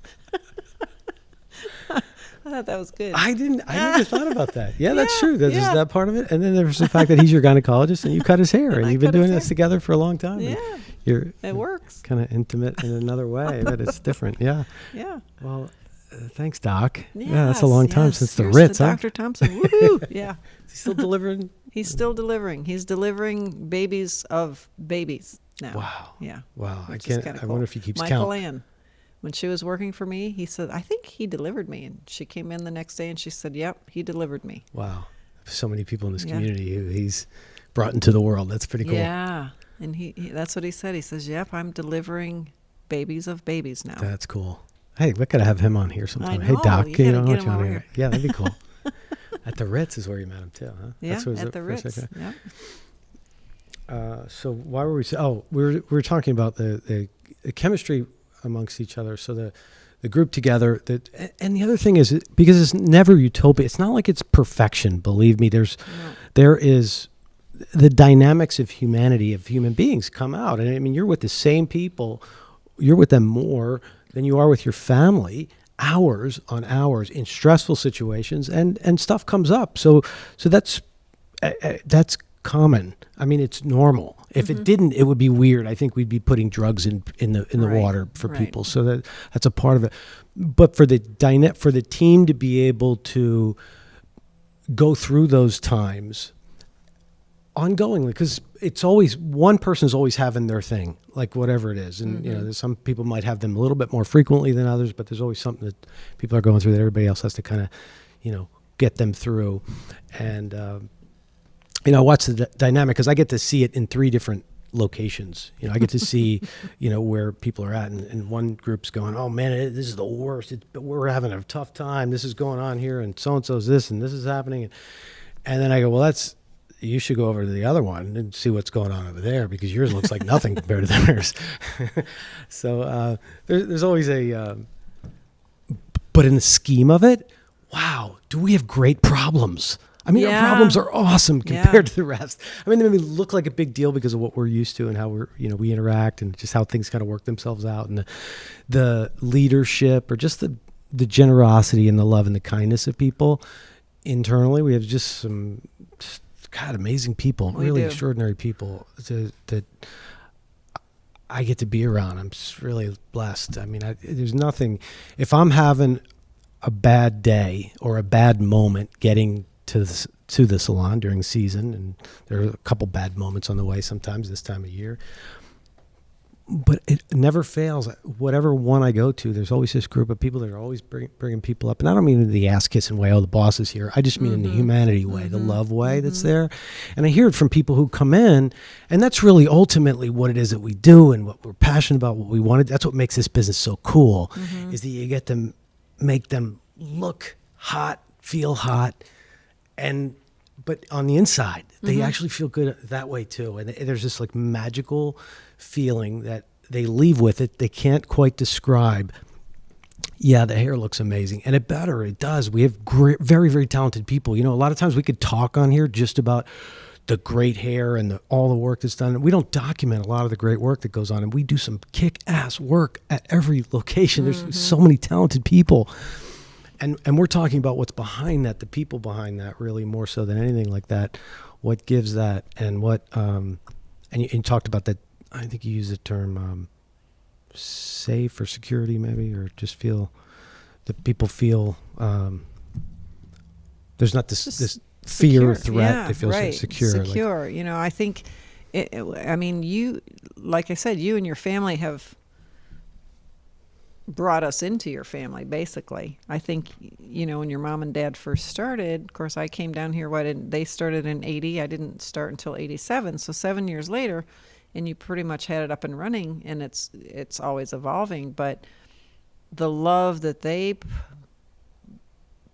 I thought that was good. I never thought about that. Yeah, that's true. There's yeah. that part of it. And then there's the fact that he's your gynecologist and you cut his hair and I you've been cut his doing hair. this together for a long time. and Yeah, You're it works. kind of intimate in another way, but it's different. Yeah. Yeah. Well, thanks, Doc. Yeah, that's a long time yes. since the Here's Ritz, to huh? Dr. Thompson. Woohoo! Yeah. Is he still delivering? He's still delivering. He's delivering babies of babies now. Wow. Yeah. Wow. Which is I kinda wonder cool. if he keeps Michael count. Ann, when she was working for me, he said, I think he delivered me. And she came in the next day and she said, yep, he delivered me. Wow. So many people in this Yeah. community who he's brought into the world. That's pretty cool. Yeah. And he that's what he said. He says, yep, I'm delivering babies of babies now. That's cool. Hey, we gotta have him on here sometime. I Hey, know, Doc, you gotta know get what him you want over here. here. Yeah, that'd be cool. At the Ritz is where you met him too, huh? Yeah, That's what at the first- Ritz. okay. Yeah. So why were we? We were talking about the chemistry amongst each other. So the group together. And the other thing is because it's never utopia. It's not like it's perfection. Believe me, there is the dynamics of humanity, of human beings come out. And I mean, you're with the same people. You're with them more than you are with your family. Hours on hours in stressful situations, and stuff comes up. So that's common. I mean, it's normal. If it didn't, it would be weird. I think we'd be putting drugs in the Right, water for right. people. So that's a part of it. But for the team to be able to go through those times ongoingly, because it's always one person's always having their thing, like whatever it is. And you know, there's some people might have them a little bit more frequently than others, but there's always something that people are going through that everybody else has to kind of, get them through. And I watch the dynamic because I get to see it in 3 different locations. I get to see, where people are at, and one group's going, oh man, this is the worst. We're having a tough time. This is going on here, and so-and-so's this, and this is happening. And then I go, well, you should go over to the other one and see what's going on over there, because yours looks like nothing compared to theirs. So there's always but in the scheme of it, wow, do we have great problems? I mean, our problems are awesome compared to the rest. I mean, they may look like a big deal because of what we're used to and how we interact and just how things kind of work themselves out, and the leadership, or just the generosity and the love and the kindness of people internally. We have just some amazing people, really extraordinary people that I get to be around. I'm just really blessed. I mean, there's nothing, if I'm having a bad day or a bad moment getting to the salon during the season, and there are a couple bad moments on the way sometimes this time of year, but it never fails. Whatever one I go to, there's always this group of people that are always bringing people up. And I don't mean in the ass-kissing way, oh, the boss is here. I just mean in the humanity way, the love way that's there. And I hear it from people who come in, and that's really ultimately what it is that we do and what we're passionate about, what we wanted. That's what makes this business so cool, is that you get to make them look hot, feel hot, but on the inside, they actually feel good that way too. And there's this like magical feeling that they leave with it. They can't quite describe. Yeah, the hair looks amazing. And it does. We have very, very talented people. You know, a lot of times we could talk on here just about the great hair and all the work that's done. We don't document a lot of the great work that goes on. And we do some kick-ass work at every location. There's so many talented people. And we're talking about what's behind that, the people behind that, really more so than anything like that. What gives that, and what and you talked about that. I think you used the term safe or security, maybe, or just feel that people feel there's not this fear or threat. Yeah, they feel right. secure. Secure. You know, I think. I mean, you, like I said, you and your family have brought us into your family, basically. I think, you know, when your mom and dad first started, of course, I came down here, they started in 80. I didn't start until 87. So 7 years later, and you pretty much had it up and running, and it's always evolving. But the love that they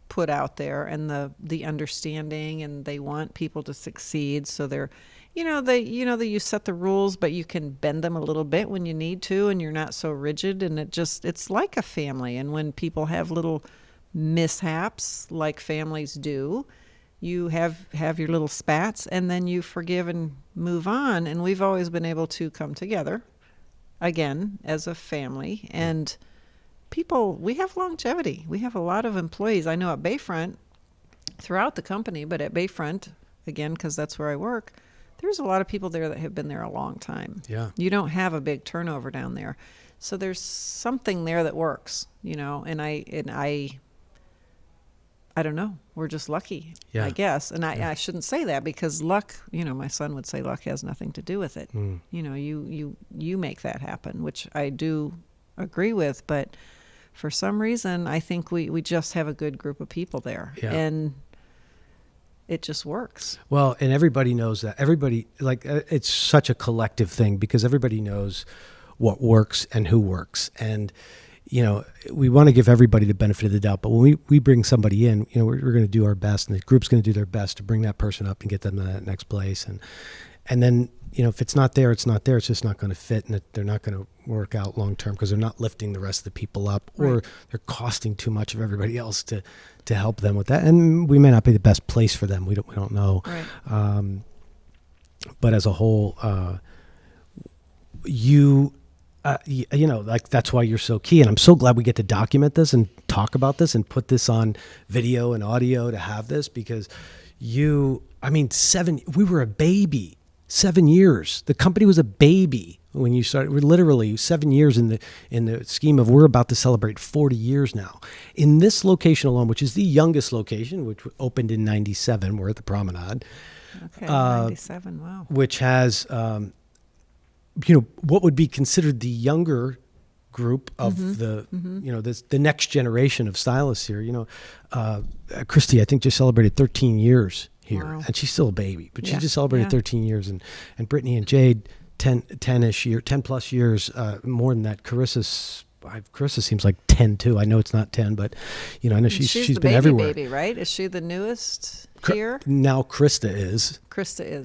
put out there, and the understanding, and they want people to succeed. So they're, you set the rules, but you can bend them a little bit when you need to, and you're not so rigid. And it's like a family. And when people have little mishaps, like families do, you have your little spats, and then you forgive and move on. And we've always been able to come together again as a family. And people, we have longevity. We have a lot of employees. I know at Bayfront, throughout the company, but at Bayfront, again, because that's where I work, there's a lot of people there that have been there a long time. Yeah. You don't have a big turnover down there. So there's something there that works, and I don't know. We're just lucky, I guess. And I shouldn't say that, because luck, my son would say luck has nothing to do with it. You make that happen, which I do agree with. But for some reason, I think we just have a good group of people there. Yeah. And it just works. Well, and everybody knows that. Everybody, it's such a collective thing, because everybody knows what works and who works. And, we want to give everybody the benefit of the doubt. But when we bring somebody in, we're going to do our best, and the group's going to do their best to bring that person up and get them to that next place. And then, if it's not there, it's not there. It's just not going to fit, and they're not going to work out long term, because they're not lifting the rest of the people up, or they're costing too much of everybody else to help them with that. And we may not be the best place for them. We don't know. Right. But as a whole, that's why you're so key. And I'm so glad we get to document this and talk about this and put this on video and audio to have this, because we were a baby. 7 years. The company was a baby when you started. We're literally 7 years in the scheme of, we're about to celebrate 40 years now. In this location alone, which is the youngest location, which opened in 97, we're at the Promenade. Okay, 97, wow. Which has, what would be considered the younger group of the next generation of stylists here. Christy, I think, just celebrated 13 years here. Wow. And she's still a baby, but she just celebrated 13 years. And Brittany and Jade, 10 plus years, more than that. Carissa seems like 10 too. I know it's not 10, but I know she's been everywhere. Baby, right? Is she the newest here? Now Krista is.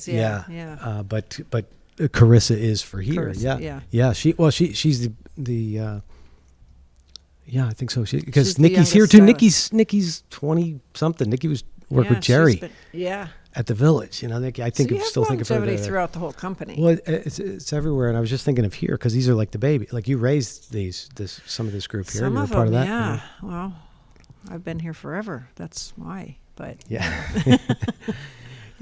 Yeah. But Carissa is for here. Carissa, Yeah. She's the I think so. Because Nikki's Nikki's here too. Nikki's 20 something. Nikki was work with Jerry. At the Village, I think so still think of her longevity throughout the whole company. Well, it's everywhere, and I was just thinking of here, because these are like the baby. Like, you raised some of this group here. Some you were of part them, of that. yeah. Well, I've been here forever. That's why. But yeah,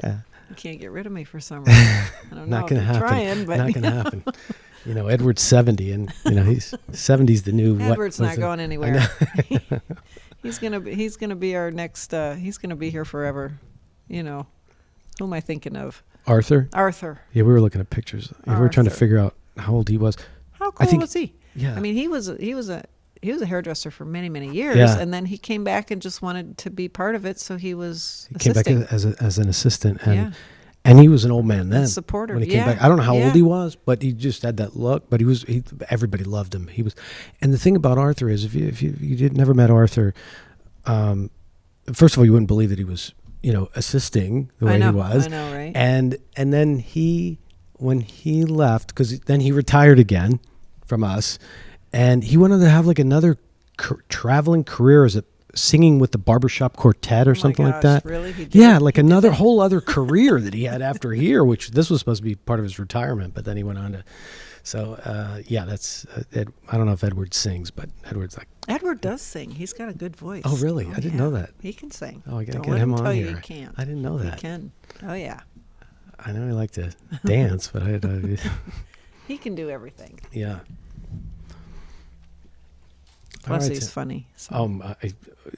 yeah. You can't get rid of me for some reason. I don't know. Not going to happen. Trying, but not going to happen. Edward's 70, and he's 70's the new. Edward's not going anywhere. He's gonna be our next. He's gonna be here forever. Who am I thinking of? Arthur. Yeah, we were looking at pictures. We were trying to figure out how old he was. How How cool was he? Yeah. I mean, he was a hairdresser for many, many years, and then he came back and just wanted to be part of it. So he came back assisting. as an assistant, and he was an old man then. Supporter when he came back. I don't know how old he was, but he just had that look. But everybody loved him. And the thing about Arthur is, if you never met Arthur, first of all, you wouldn't believe that he was, assisting the way he was. I know, right? And then when he left, because then he retired again from us, and he wanted to have like another traveling career as singing with the Barbershop Quartet or something like that. Really? He did like another whole other career that he had after here, which this was supposed to be part of his retirement, but then he went on to. So that's I don't know if Edward sings, but Edward does sing. He's got a good voice. Oh, really? I didn't know that. He can sing. Oh, I gotta Don't get let him tell on you here. He can't. I didn't know that. He can. Oh yeah. I know he liked to dance, but he can do everything. Yeah. Plus, he's funny. So.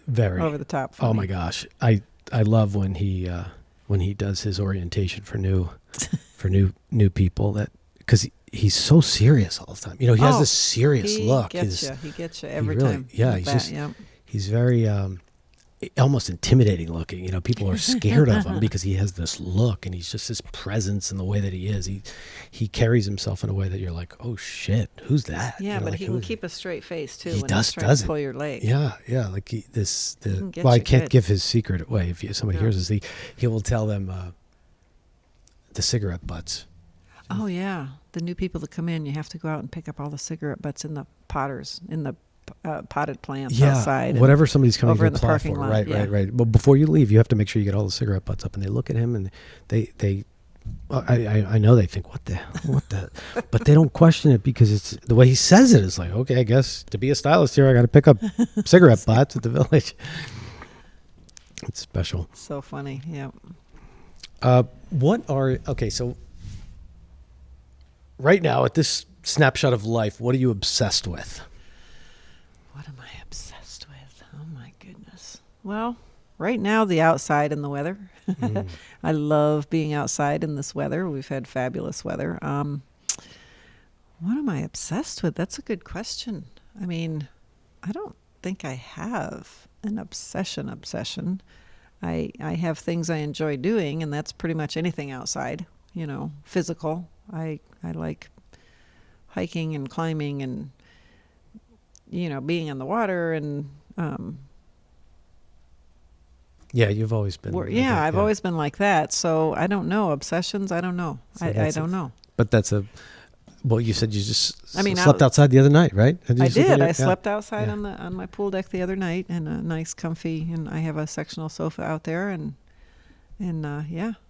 Very over the top. Funny. Oh my gosh, I love when he does his orientation for new people, that because he's so serious all the time. He has this serious look. He gets you every time. Yeah, he's very almost intimidating looking. People are scared of him because he has this look, and he's just his presence and the way that he is. He carries himself in a way that you're like, oh shit, who's that? Yeah, but he can keep a straight face too. He when does, he's trying to pull your leg. Yeah, like I can't give his secret away. If somebody hears this, he will tell them the cigarette butts. Oh yeah, the new people that come in, you have to go out and pick up all the cigarette butts in the potted plants outside. Whatever somebody's coming over to in the apply parking for. lot. Right. Well, before you leave, you have to make sure you get all the cigarette butts up, and they look at him, and I know they think, what the, but they don't question it because it's the way he says it. It's like, okay, I guess to be a stylist here, I got to pick up cigarette butts at the village. It's special. So funny. Yeah. So right now at this snapshot of life, what are you obsessed with? What am I obsessed with? Oh my goodness. Well, right now the outside and the weather. I love being outside in this weather. We've had fabulous weather. What am I obsessed with? That's a good question. I mean, I don't think I have an obsession. I have things I enjoy doing, and that's pretty much anything outside, physical. I like hiking and climbing and, being in the water and, yeah, you've always been. I've always been like that. So I don't know. Obsessions, I don't know. So I don't know. But you said you just slept outside the other night, right? I did. I slept outside on my pool deck the other night in a nice comfy, and I have a sectional sofa out there and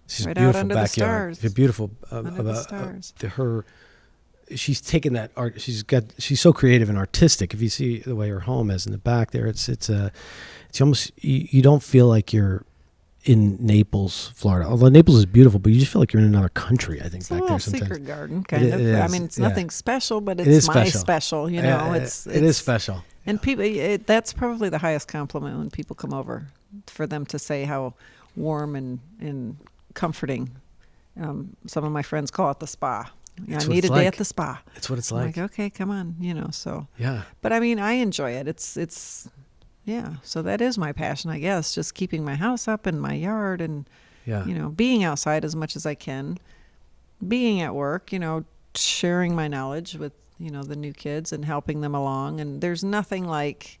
she's right out under backyard. the stars. You're beautiful. Under the stars. She's taken that art. She's so creative and artistic. If you see the way her home is in the back there, it's almost, you don't feel like you're in Naples, Florida. Although Naples is beautiful, but you just feel like you're in another country. I think it's back a there little sometimes. secret garden, kind of. Is, I mean, it's nothing special, but it's my special. It is special. And people, that's probably the highest compliment when people come over, for them to say how warm and comforting. Some of my friends call it the spa. I need a day at the spa. It's what it's I'm like. Okay, come on, so. Yeah. But I mean, I enjoy it. It's so that is my passion, I guess, just keeping my house up and my yard and, being outside as much as I can, being at work, sharing my knowledge with, the new kids and helping them along. And there's nothing like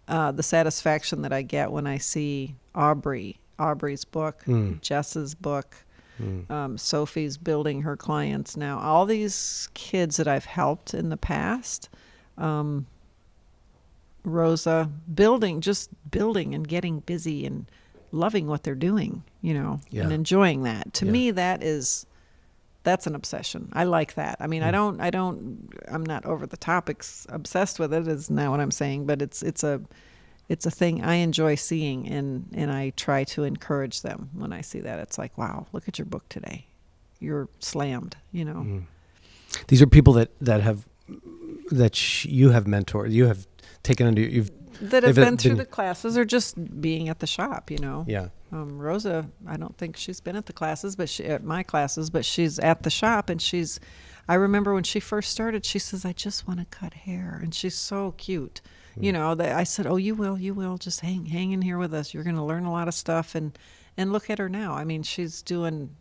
the satisfaction that I get when I see Aubrey's book, Jess's book, Sophie's building her clients now. All these kids that I've helped in the past, Rosa, building and getting busy and loving what they're doing, and enjoying that. To me, that's an obsession. I like that. I mean, I'm not over the top obsessed with it, is not what I'm saying, but it's a thing I enjoy seeing, and I try to encourage them when I see that. It's like, wow, look at your book today. You're slammed, These are people that you have mentored, you have taken under, you've that have been through the classes or just being at the shop, you know. Yeah. Rosa, I don't think she's been at the classes, but at my classes, but she's at the shop, and I remember when she first started, she says, I just want to cut hair, and she's so cute. You know, I said, oh, you will, just hang in here with us. You're going to learn a lot of stuff, and look at her now. I mean, she's doing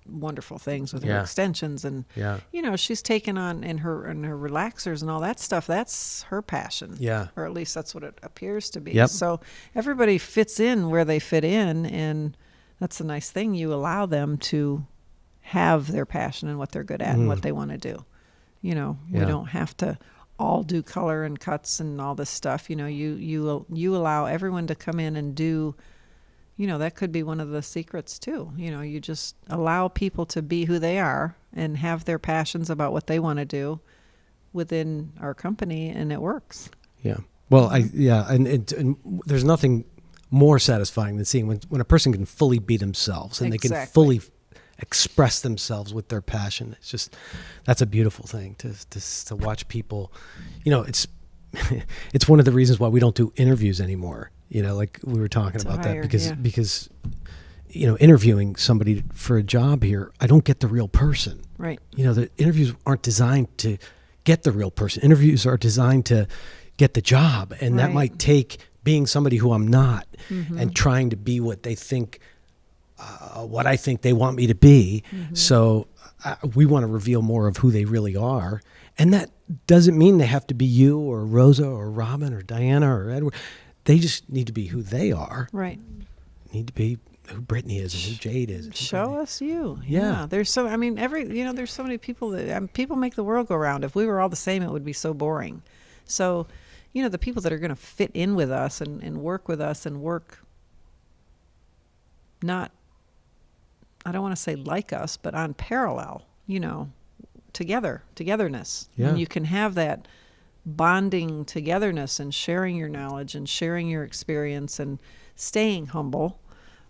wonderful things with her extensions, and you know, she's taken on in her relaxers and all that stuff. That's her passion, or at least that's what it appears to be. So everybody fits in where they fit in, and that's the nice thing. You allow them to have their passion and what they're good at and what they want to do. You know, we don't have to all do color and cuts and all this stuff. You know, you allow everyone to come in and do. You know, that could be one of the secrets too. You know, you just allow people to be who they are and have their passions about what they want to do within our company, and it works. Yeah. Well, and there's nothing more satisfying than seeing when a person can fully be themselves and they can fully express themselves with their passion. It's just, that's a beautiful thing to watch people. You know, it's one of the reasons why we don't do interviews anymore. You know, like we were talking about that because, you know, interviewing somebody for a job here, I don't get the real person. Right. You know, the interviews aren't designed to get the real person. Interviews are designed to get the job. And that might take being somebody who I'm not and trying to be what they think, what I think they want me to be. So we want to reveal more of who they really are. And that doesn't mean they have to be you or Rosa or Robin or Diana or Edward. They just need to be who they are. Right. Need to be who Brittany is and who Jade is. Show us you. Yeah. There's so, I mean, there's so many people that, people make the world go round. If we were all the same, it would be so boring. So, you know, the people that are going to fit in with us and work with us and work not, I don't want to say like us, but on parallel, you know, togetherness. Yeah. And you can have that bonding togetherness and sharing your knowledge and sharing your experience and staying humble,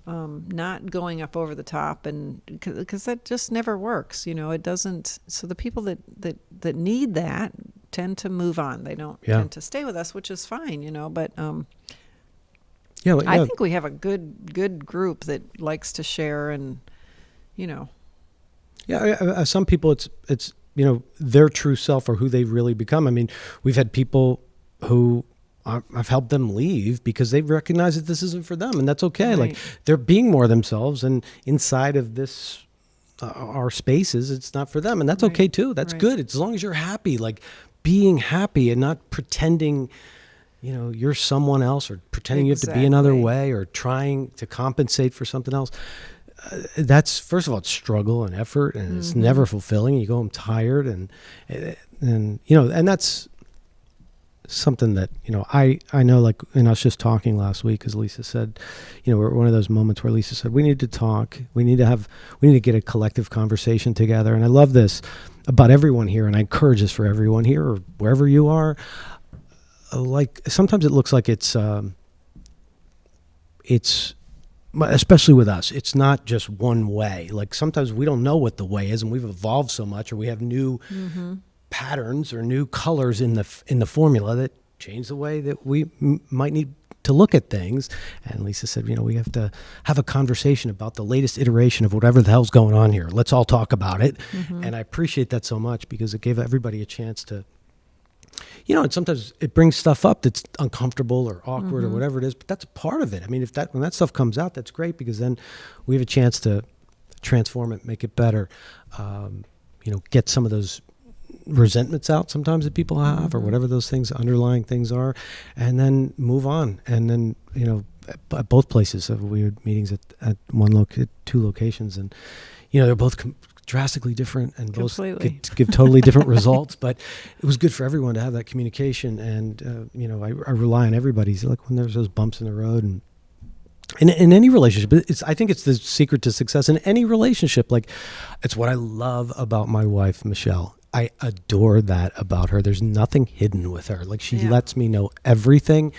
not going up over the top, and because that just never works. You know, it doesn't. So the people that need that tend to move on. They don't tend to stay with us, which is fine, you know, but I think we have a good group that likes to share, and you know. Yeah, some people it's you know, their true self or who they've really become. I mean, we've had people who I've helped them leave because they recognize that this isn't for them, and that's okay. Like, they're being more themselves, and inside of this, our spaces, it's not for them, and that's okay too. That's good. As long as you're happy, like being happy and not pretending, you know, you're someone else, or pretending you have to be another way, or trying to compensate for something else. That's, first of all, it's struggle and effort, and it's never fulfilling. You go home tired, and you know, and that's something that, you know, I know, like, and I was just talking last week, because Lisa said, you know, we're at one of those moments where Lisa said, we need to talk. We need to get a collective conversation together. And I love this about everyone here, and I encourage this for everyone here or wherever you are. Like, sometimes it looks like it's especially with us, it's not just one way. Like, sometimes we don't know what the way is, and we've evolved so much, or we have new patterns or new colors in the formula that change the way that we might need to look at things. And Lisa said, you know, we have to have a conversation about the latest iteration of whatever the hell's going on here. Let's all talk about it. And I appreciate that so much, because it gave everybody a chance to, you know, and sometimes it brings stuff up that's uncomfortable or awkward or whatever it is, but that's a part of it. I mean, when that stuff comes out, that's great, because then we have a chance to transform it, make it better, you know, get some of those resentments out sometimes that people have, or whatever those things, underlying things are, and then move on. And then, you know, at both places, we had meetings at two locations, and, you know, they're both drastically different, and both give totally different results, but it was good for everyone to have that communication. And you know, I rely on everybody. Like, when there's those bumps in the road, and in any relationship, I think it's the secret to success in any relationship. Like, it's what I love about my wife, Michelle. I adore that about her. There's nothing hidden with her. Like, she lets me know everything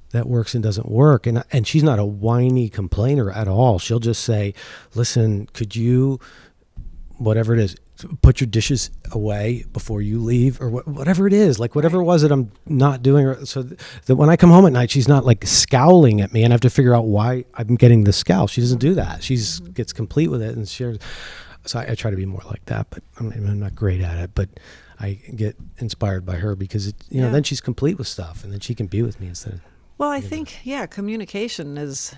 that works and doesn't work. And she's not a whiny complainer at all. She'll just say, listen, could you, whatever it is, put your dishes away before you leave, or whatever it is, like whatever it was that I'm not doing, so that when I come home at night, she's not like scowling at me and I have to figure out why I'm getting the scowl. She doesn't do that. She's gets complete with it and shares. So I try to be more like that, but I'm not great at it, but I get inspired by her because then she's complete with stuff, and then she can be with me instead of. Well, I think communication is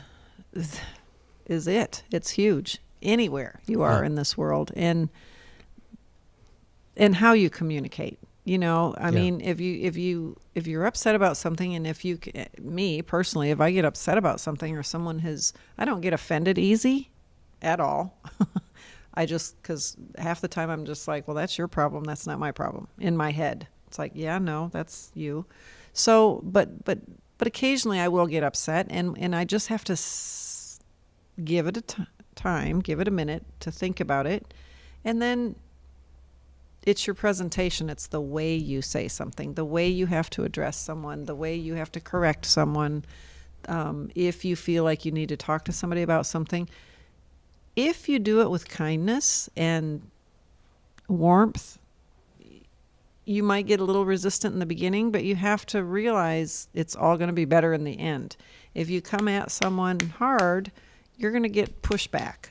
it. It's huge anywhere you are in this world, and how you communicate. I mean, if you're upset about something, and me personally, if I get upset about something or I don't get offended easy at all. Because half the time I'm just like, well, that's your problem. That's not my problem. In my head, it's like, yeah, no, that's you. So, but occasionally I will get upset, and I just have to give it time, give it a minute to think about it. And then it's your presentation. It's the way you say something, the way you have to address someone, the way you have to correct someone. If you feel like you need to talk to somebody about something, if you do it with kindness and warmth, you might get a little resistant in the beginning, but you have to realize it's all going to be better in the end. If you come at someone hard, you're going to get pushback.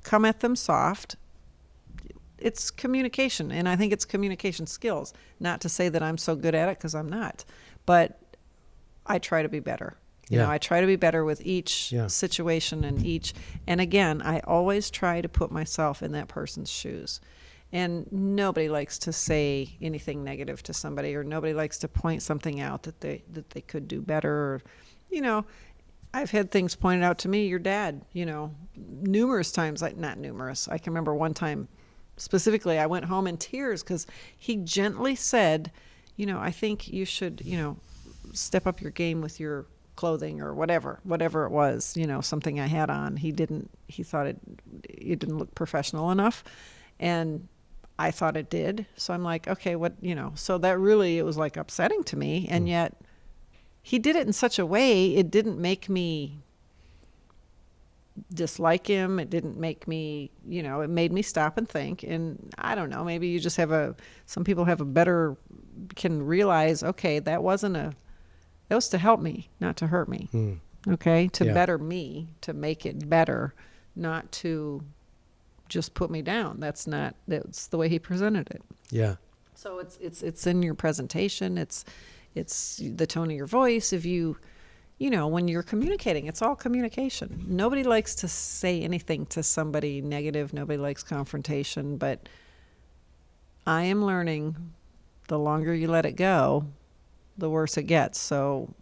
Come at them soft. It's communication, and I think it's communication skills. Not to say that I'm so good at it, because I'm not, but I try to be better. I try to be better with each situation and again, I always try to put myself in that person's shoes. And nobody likes to say anything negative to somebody, or nobody likes to point something out that they could do better. I've had things pointed out to me, your dad, numerous times, like not numerous. I can remember one time specifically, I went home in tears because he gently said, I think you should, step up your game with your clothing or whatever it was, something I had on. He thought it didn't look professional enough, and I thought it did. So I'm like, okay, so that really, it was like upsetting to me. And yet he did it in such a way, it didn't make me dislike him. It didn't make me, it made me stop and think. And I don't know, maybe you just some people can realize, okay, that was to help me, not to hurt me. Okay? To better me, to make it better, not to just put me down. That's the way he presented it. Yeah. So it's in your presentation, it's the tone of your voice. If when you're communicating, it's all communication. Nobody likes to say anything to somebody negative. Nobody likes confrontation, but I am learning the longer you let it go, the worse it gets. So,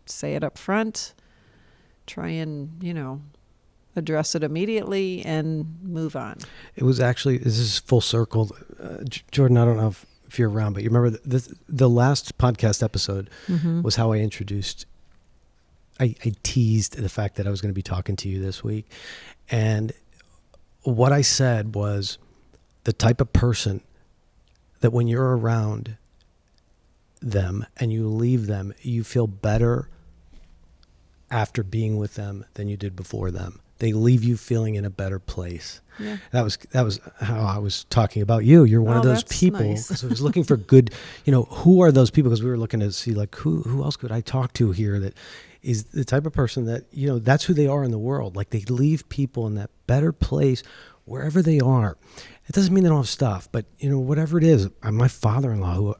say it up front, try and, address it immediately and move on. It was actually, this is full circle. Jordan, I don't know if you're around, but you remember the last podcast episode was how I teased the fact that I was going to be talking to you this week. And what I said was the type of person that when you're around them and you leave them, you feel better after being with them than you did before them. They leave you feeling in a better place. Yeah. That was how I was talking about you. You're one of those people. Nice. So I was looking for good, who are those people? Because we were looking to see like who else could I talk to here that is the type of person that, that's who they are in the world. Like they leave people in that better place wherever they are. It doesn't mean they don't have stuff, but whatever it is, my father-in-law,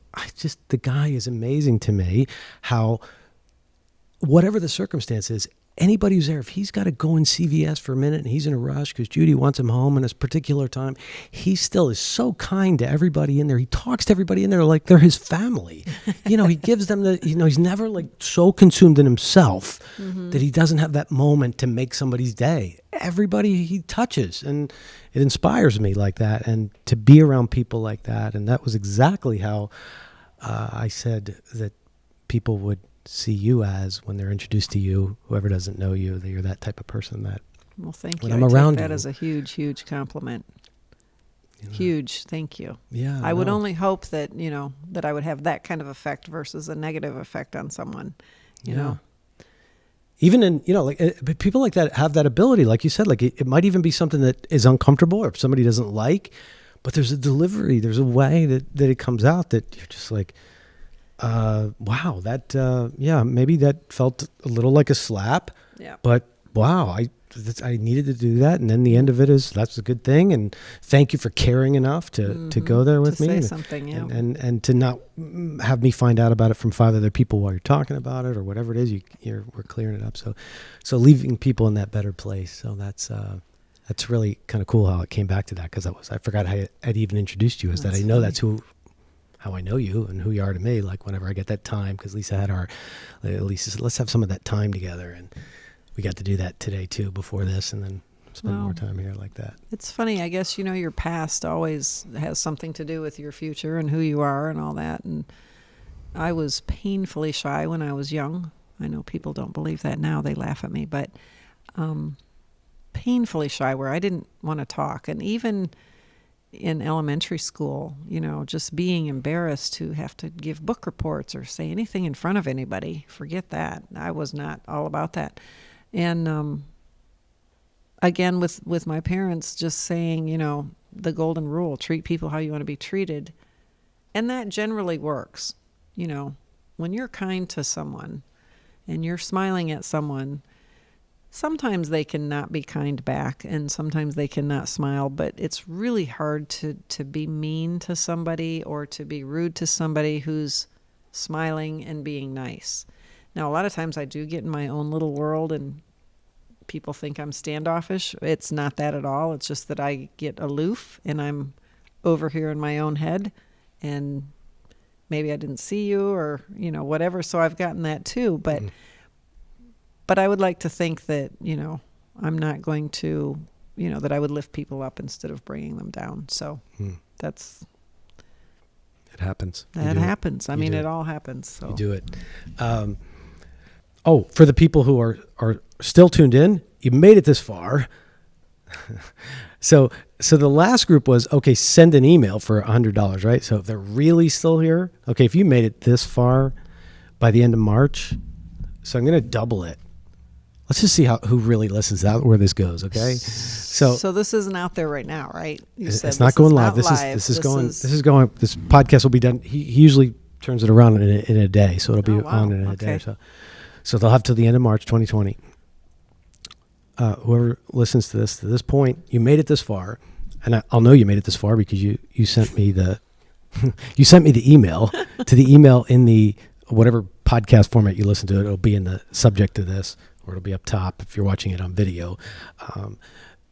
the guy is amazing to me, how whatever the circumstance is, anybody who's there, if he's got to go in CVS for a minute and he's in a rush because Judy wants him home in a particular time, he still is so kind to everybody in there. He talks to everybody in there like they're his family. He gives them he's never like so consumed in himself that he doesn't have that moment to make somebody's day. Everybody he touches, and it inspires me like that, and to be around people like that. And that was exactly how I said that people would see you as when they're introduced to you. Whoever doesn't know you, that you're that type of person that. Well, thank you. When I'm around that you, is a huge compliment. Huge, thank you. Yeah, I would only hope that that I would have that kind of effect versus a negative effect on someone. You know. Even in, like people like that have that ability, like you said, like it might even be something that is uncomfortable or if somebody doesn't like, But there's a delivery, there's a way that it comes out that you're just like, wow, maybe that felt a little like a slap, but wow, I needed to do that. And then the end of it is, that's a good thing. And thank you for caring enough to go there with to me. Say and, something, yeah. and to not have me find out about it from 5 other people while you're talking about it or whatever it is, we're clearing it up. So leaving people in that better place. So that's really kind of cool how it came back to that. Cause I forgot how I'd even introduced you as that. I know funny. How I know you and who you are to me. Like whenever I get that time, cause Lisa said, let's have some of that time together. And we got to do that today too, before this, and then spend more time here like that. It's funny. I guess, your past always has something to do with your future and who you are and all that. And I was painfully shy when I was young. I know people don't believe that now. They laugh at me, but painfully shy where I didn't want to talk. And even in elementary school, just being embarrassed to have to give book reports or say anything in front of anybody. Forget that. I was not all about that. And again, with my parents just saying, the golden rule, treat people how you want to be treated. And that generally works. When you're kind to someone and you're smiling at someone, sometimes they cannot be kind back and sometimes they cannot smile, but it's really hard to be mean to somebody or to be rude to somebody who's smiling and being nice. Now, a lot of times I do get in my own little world and people think I'm standoffish. It's not that at all. It's just that I get aloof and I'm over here in my own head and maybe I didn't see you or, whatever. So I've gotten that too. But I would like to think that, I'm not going to, that I would lift people up instead of bringing them down. So that's... It happens. That happens. I mean, it all happens. So you do it. For the people who are still tuned in, you made it this far. So the last group was, okay, send an email for $100, right? So if they're really still here, okay, if you made it this far by the end of March, so I'm going to double it. Let's just see who really listens out where this goes, okay? So this isn't out there right now, right? It's not going live. This is going. This podcast will be done. He usually turns it around in a day, so it'll be on in a day or so. So they'll have till the end of March 2020. Whoever listens to this point, you made it this far, and I'll know you made it this far because you sent me the you sent me the email to the email in the whatever podcast format you listen to it. It'll be in the subject of this, or it'll be up top if you're watching it on video.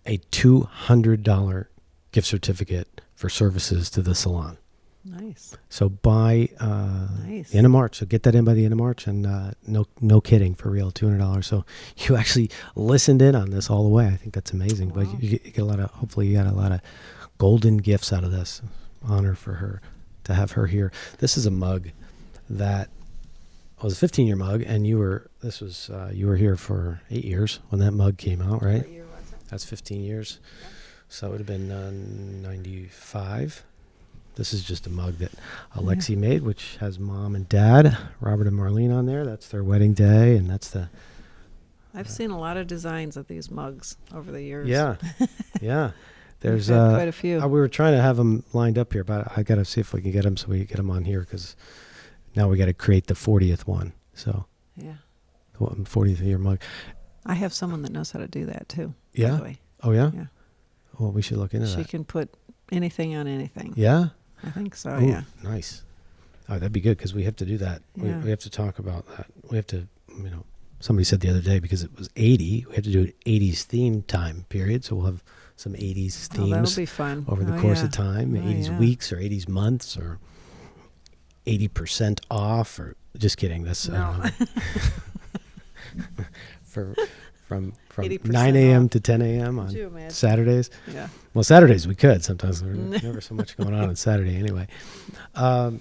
A $200 gift certificate for services to the salon. Nice. So by the end of March, so get that in by the end of March, and no kidding, for real, $200. So you actually listened in on this all the way. I think that's amazing. Wow. But you get a lot of, hopefully you got a lot of golden gifts out of this. Honor for her to have her here. This is a mug that was a 15-year mug, and you were here for 8 years when that mug came out, right? What year was it? That's 15 years. Yeah. So it would have been 95. This is just a mug that Alexi made, which has mom and dad, Robert and Marlene, on there. That's their wedding day, and that's the... I've seen a lot of designs of these mugs over the years. Yeah, yeah. There's quite a few. We were trying to have them lined up here, but I got to see if we can get them so we can get them on here, because now we got to create the 40th one. So yeah, the 40th year mug. I have someone that knows how to do that too. Yeah. By the way. Oh yeah. Yeah. Well, we should look into that. She can put anything on anything. Yeah. I think so. Ooh, yeah. Nice. Oh, that'd be good, because we have to do that. Yeah. We have to talk about that. We have to, somebody said the other day, because it was 80, we have to do an 80s theme time period. So we'll have some 80s themes that'll be fun. over the course of time, 80s weeks or 80s months or 80% off, or just kidding. That's no. From 9 a.m. to 10 a.m. on Saturdays. Yeah. Well, Saturdays we could. Sometimes there's never so much going on Saturday anyway. All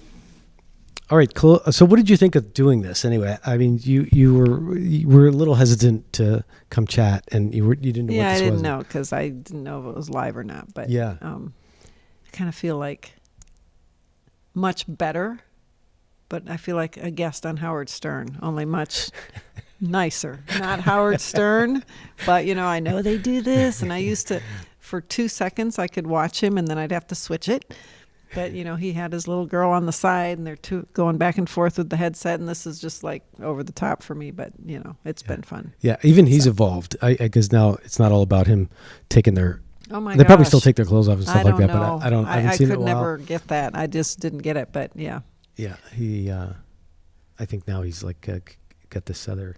right, cool. So what did you think of doing this anyway? I mean, you were a little hesitant to come chat, and you didn't know what this was. Yeah, I didn't know, because I didn't know if it was live or not. But yeah. I kind of feel like much better, but I feel like a guest on Howard Stern, only much nicer. Not Howard Stern, but I know they do this, and I used to for 2 seconds I could watch him and then I'd have to switch it. But, he had his little girl on the side and they're going back and forth with the headset. And this is just like over the top for me. But, it's been fun. Yeah. Even he's evolved. I guess now it's not all about him taking their, oh my they gosh. probably still take their clothes off and stuff like that. Know. But I haven't seen it in a could while. never get that. I just didn't get it. But yeah. Yeah. He, I think now he's like got this other,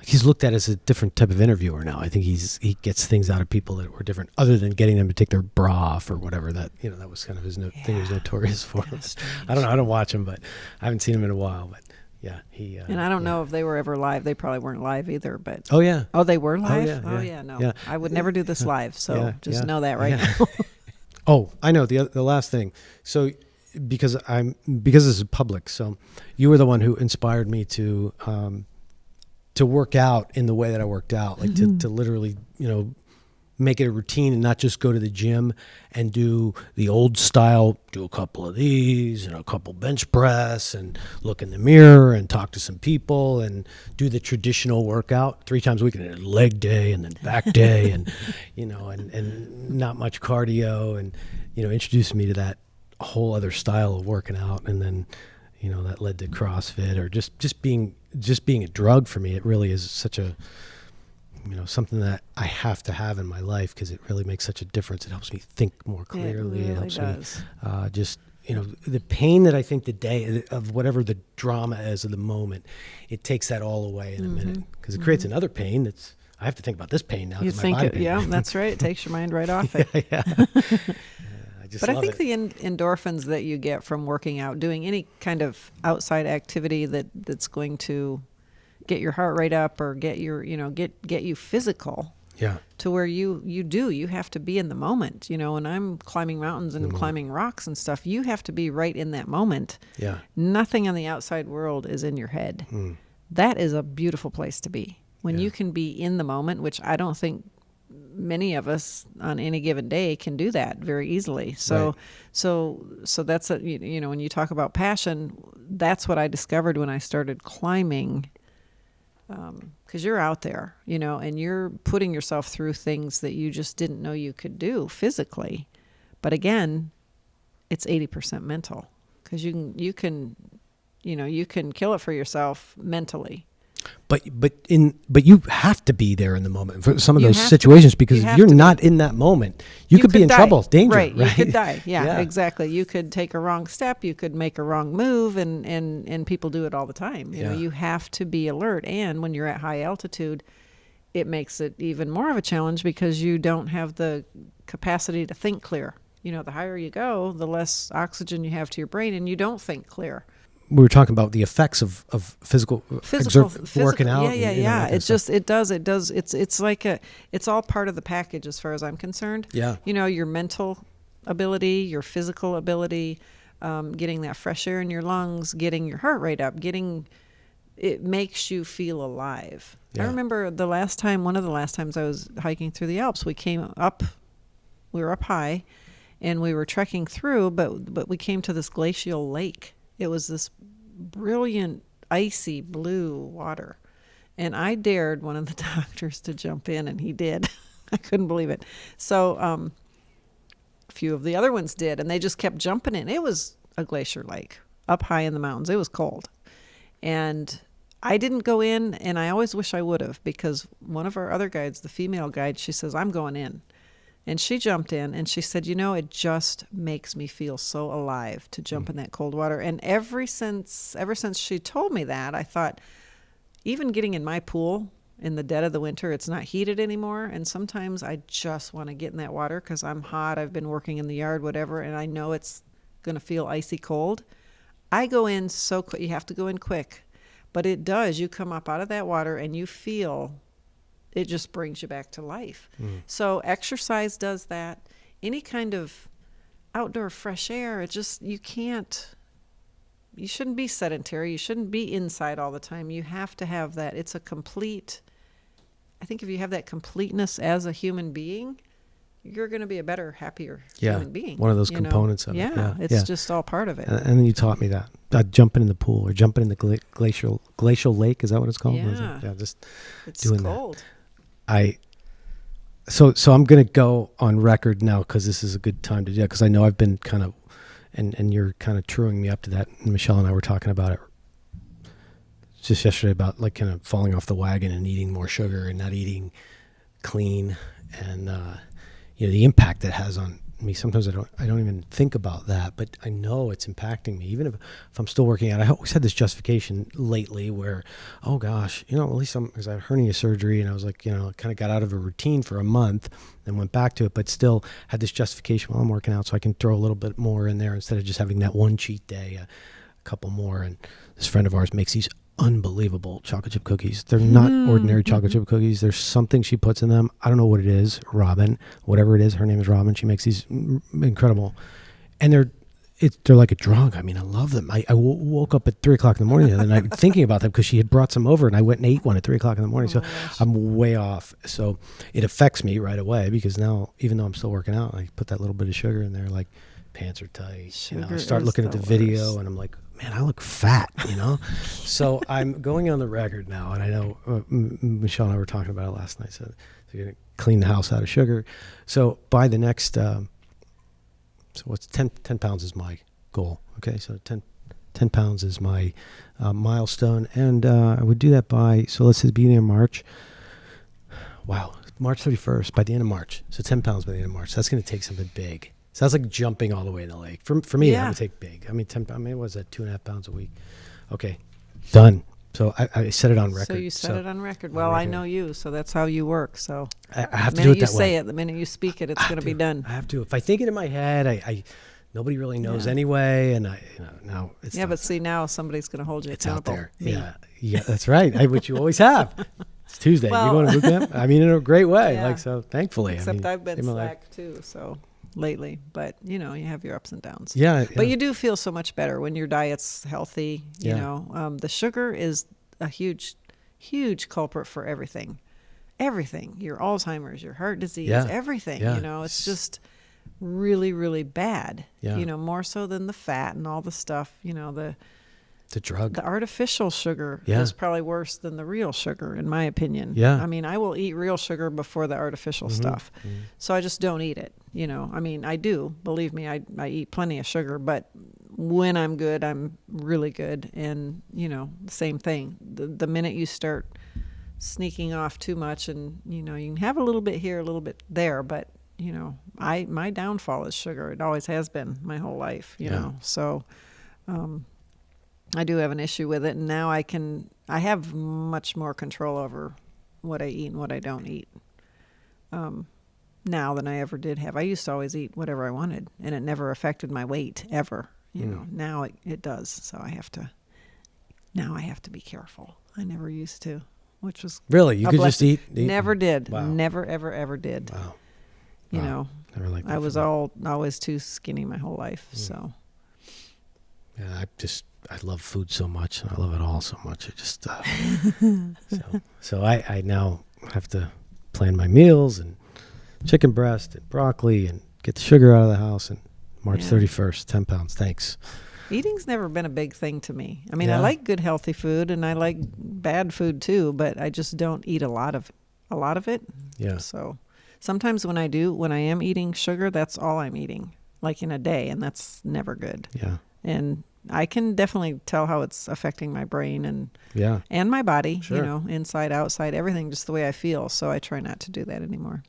he's looked at as a different type of interviewer now. I think he gets things out of people that were different, other than getting them to take their bra off or whatever. That that was kind of his thing he was notorious for. I don't know. I don't watch him, but I haven't seen him in a while. But yeah, he. And I don't know if they were ever live. They probably weren't live either. But oh yeah. Oh, they were live. Oh yeah. No, yeah. I would never do this live. So know that right yeah. now. Oh, I know the last thing. So because this is public, so you were the one who inspired me to work out in the way that I worked out, like to literally, make it a routine and not just go to the gym and do the old style, do a couple of these and a couple bench press and look in the mirror and talk to some people and do the traditional workout 3 times a week, and then leg day and then back day and, and not much cardio, and, introduced me to that whole other style of working out. And then, that led to CrossFit, or just being a drug for me. It really is such a, something that I have to have in my life, because it really makes such a difference. It helps me think more clearly. It really helps does. me just, the pain that I think the day of whatever the drama is of the moment, it takes that all away in a minute, because it creates another pain that's, I have to think about this pain now. You think it, yeah, that's right. It takes your mind right off it. Yeah. But I think the endorphins that you get from working out, doing any kind of outside activity that's going to get your heart rate up or get your, get you physical. Yeah. To where you have to be in the moment. When I'm climbing mountains and climbing rocks and stuff, you have to be right in that moment. Yeah. Nothing on the outside world is in your head. That is a beautiful place to be. When you can be in the moment, which I don't think many of us on any given day can do that very easily. So, right. so that's when you talk about passion, that's what I discovered when I started climbing. Because you're out there, and you're putting yourself through things that you just didn't know you could do physically. But again, it's 80% mental, because you can kill it for yourself mentally. But you have to be there in the moment for some of those situations, because if you're not in that moment, you could be in trouble, danger. Right, you could die. Yeah, exactly. You could take a wrong step, you could make a wrong move, and people do it all the time. You know, you have to be alert. And when you're at high altitude, it makes it even more of a challenge, because you don't have the capacity to think clear. The higher you go, the less oxygen you have to your brain, and you don't think clear. We were talking about the effects of physical working out. Yeah. It does. It's like it's all part of the package as far as I'm concerned. Yeah. Your mental ability, your physical ability, getting that fresh air in your lungs, getting your heart rate up, it makes you feel alive. Yeah. I remember one of the last times I was hiking through the Alps, we were up high and we were trekking through, but we came to this glacial lake. It was this brilliant, icy blue water. And I dared one of the doctors to jump in, and he did. I couldn't believe it. So a few of the other ones did, and they just kept jumping in. It was a glacier lake up high in the mountains. It was cold. And I didn't go in, and I always wish I would have, because one of our other guides, the female guide, she says, "I'm going in." And she jumped in, and she said, it just makes me feel so alive to jump in that cold water. And ever since she told me that, I thought, even getting in my pool in the dead of the winter, it's not heated anymore. And sometimes I just want to get in that water because I'm hot. I've been working in the yard, whatever, and I know it's going to feel icy cold. I go in so quick. You have to go in quick. But it does. You come up out of that water, and you feel... it just brings you back to life. So exercise does that. Any kind of outdoor fresh air, you shouldn't be sedentary. You shouldn't be inside all the time. You have to have that. It's a complete, I think if you have that completeness as a human being, you're going to be a better, happier human being. One of those components of it. Yeah, it's just all part of it. And then you taught me that. Jumping in the pool or jumping in the glacial lake, is that what it's called? Yeah. Just it's doing cold. that. So I'm going to go on record now because this is a good time to do it, because I know I've been kind of, and you're kind of truing me up to that. Michelle and I were talking about it just yesterday about like kind of falling off the wagon and eating more sugar and not eating clean, and the impact that has on me. Sometimes I don't even think about that, but I know it's impacting me. Even if I'm still working out, I always had this justification lately where, oh gosh, at least because I had hernia surgery, and I was like, kind of got out of a routine for a month and went back to it, but still had this justification while I'm working out, so I can throw a little bit more in there instead of just having that one cheat day, a couple more. And this friend of ours makes these unbelievable chocolate chip cookies. They're not ordinary chocolate chip cookies. There's something she puts in them. I don't know what it is. Robin, whatever it is, her name is Robin. She makes these incredible, and they're like a drug. I mean, I love them. I woke up at 3:00 in the morning the other night thinking about them because she had brought some over, and I went and ate one at 3:00 in the morning. So I'm way off. So it affects me right away, because now, even though I'm still working out, I put that little bit of sugar in there, like pants are tight. I start looking at the video, and I'm like, man, I look fat, So I'm going on the record now, and I know Michelle and I were talking about it last night. So you're going to clean the house out of sugar. So by the next, so what's 10 pounds is my goal. Okay, so 10 pounds is my milestone, and I would do that by, so let's say the beginning of March. Wow, March 31st, by the end of March. So 10 pounds by the end of March. That's going to take something big. Sounds like jumping all the way in the lake. For me, I would take big. I mean, what was that, 2.5 pounds a week? Okay, done. So I set it on record. So you set it on record. Well, I know you, so that's how you work. So I have to do it that way. The minute you say it, the minute you speak it, it's going to be done. I have to. If I think it in my head, I nobody really knows anyway, and now it's but see, now somebody's going to hold you It's accountable. out there. Yeah, that's right. Which you always have. It's Tuesday. You going to boot camp? I mean, in a great way. Yeah. Like, so thankfully. Except I've been slack too, so lately. But, you have your ups and downs. Yeah. But you do feel so much better when your diet's healthy. You know, the sugar is a huge, huge culprit for everything. Everything. Your Alzheimer's, your heart disease, everything. Yeah. It's just really, really bad. Yeah. More so than the fat and all the stuff, the drug. The artificial sugar is probably worse than the real sugar, in my opinion. Yeah. I mean, I will eat real sugar before the artificial stuff. Mm-hmm. So I just don't eat it. I mean, I do. Believe me, I eat plenty of sugar, but when I'm good, I'm really good. And, the same thing. The minute you start sneaking off too much, and, you can have a little bit here, a little bit there, but, my downfall is sugar. It always has been my whole life, you know. So, I do have an issue with it, and now I have much more control over what I eat and what I don't eat now than I ever did have. I used to always eat whatever I wanted, and it never affected my weight ever. Now it does, so I have to be careful. I never used to, which was really, you could just eat? Never did. Wow. Never, ever did. Wow. Never liked that. I was always too skinny my whole life, so. Yeah, I love food so much, and I love it all so much. I just so I now have to plan my meals, and chicken breast and broccoli, and get the sugar out of the house. And March 31st, 10 pounds. Thanks. Eating's never been a big thing to me. I mean, I like good healthy food, and I like bad food too, but I just don't eat a lot of it. Yeah. So sometimes when I am eating sugar, that's all I'm eating, like in a day, and that's never good. Yeah. And I can definitely tell how it's affecting my brain and my body, sure. Inside, outside, everything, just the way I feel. So I try not to do that anymore.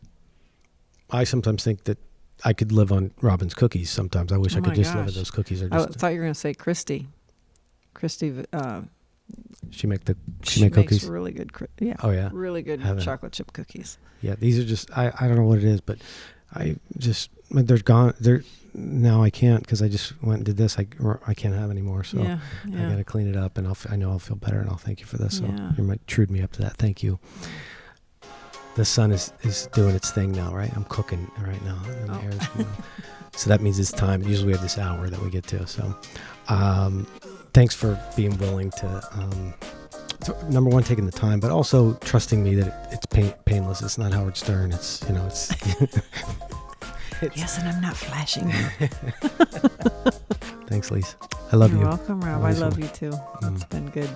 I sometimes think that I could live on Robin's cookies. Sometimes I wish I could just live on those cookies. I thought you were going to say Christy. Christy, she make makes cookies. Really good. Really good chocolate chip cookies. Yeah, these are just I don't know what it is, but they're gone. Now I can't, because I just went and did this. I can't have any more, so I got to clean it up, and I know I'll feel better, and I'll thank you for this. So you might trued me up to that. Thank you. The sun is doing its thing now, right? I'm cooking right now, and the air's going. So that means it's time. Usually we have this hour that we get to. So thanks for being willing to, number one, taking the time, but also trusting me that it's painless. It's not Howard Stern. It's. Yes, and I'm not flashing. Thanks, Lise. I love you. You're welcome, Rob. I love you too. It's been good.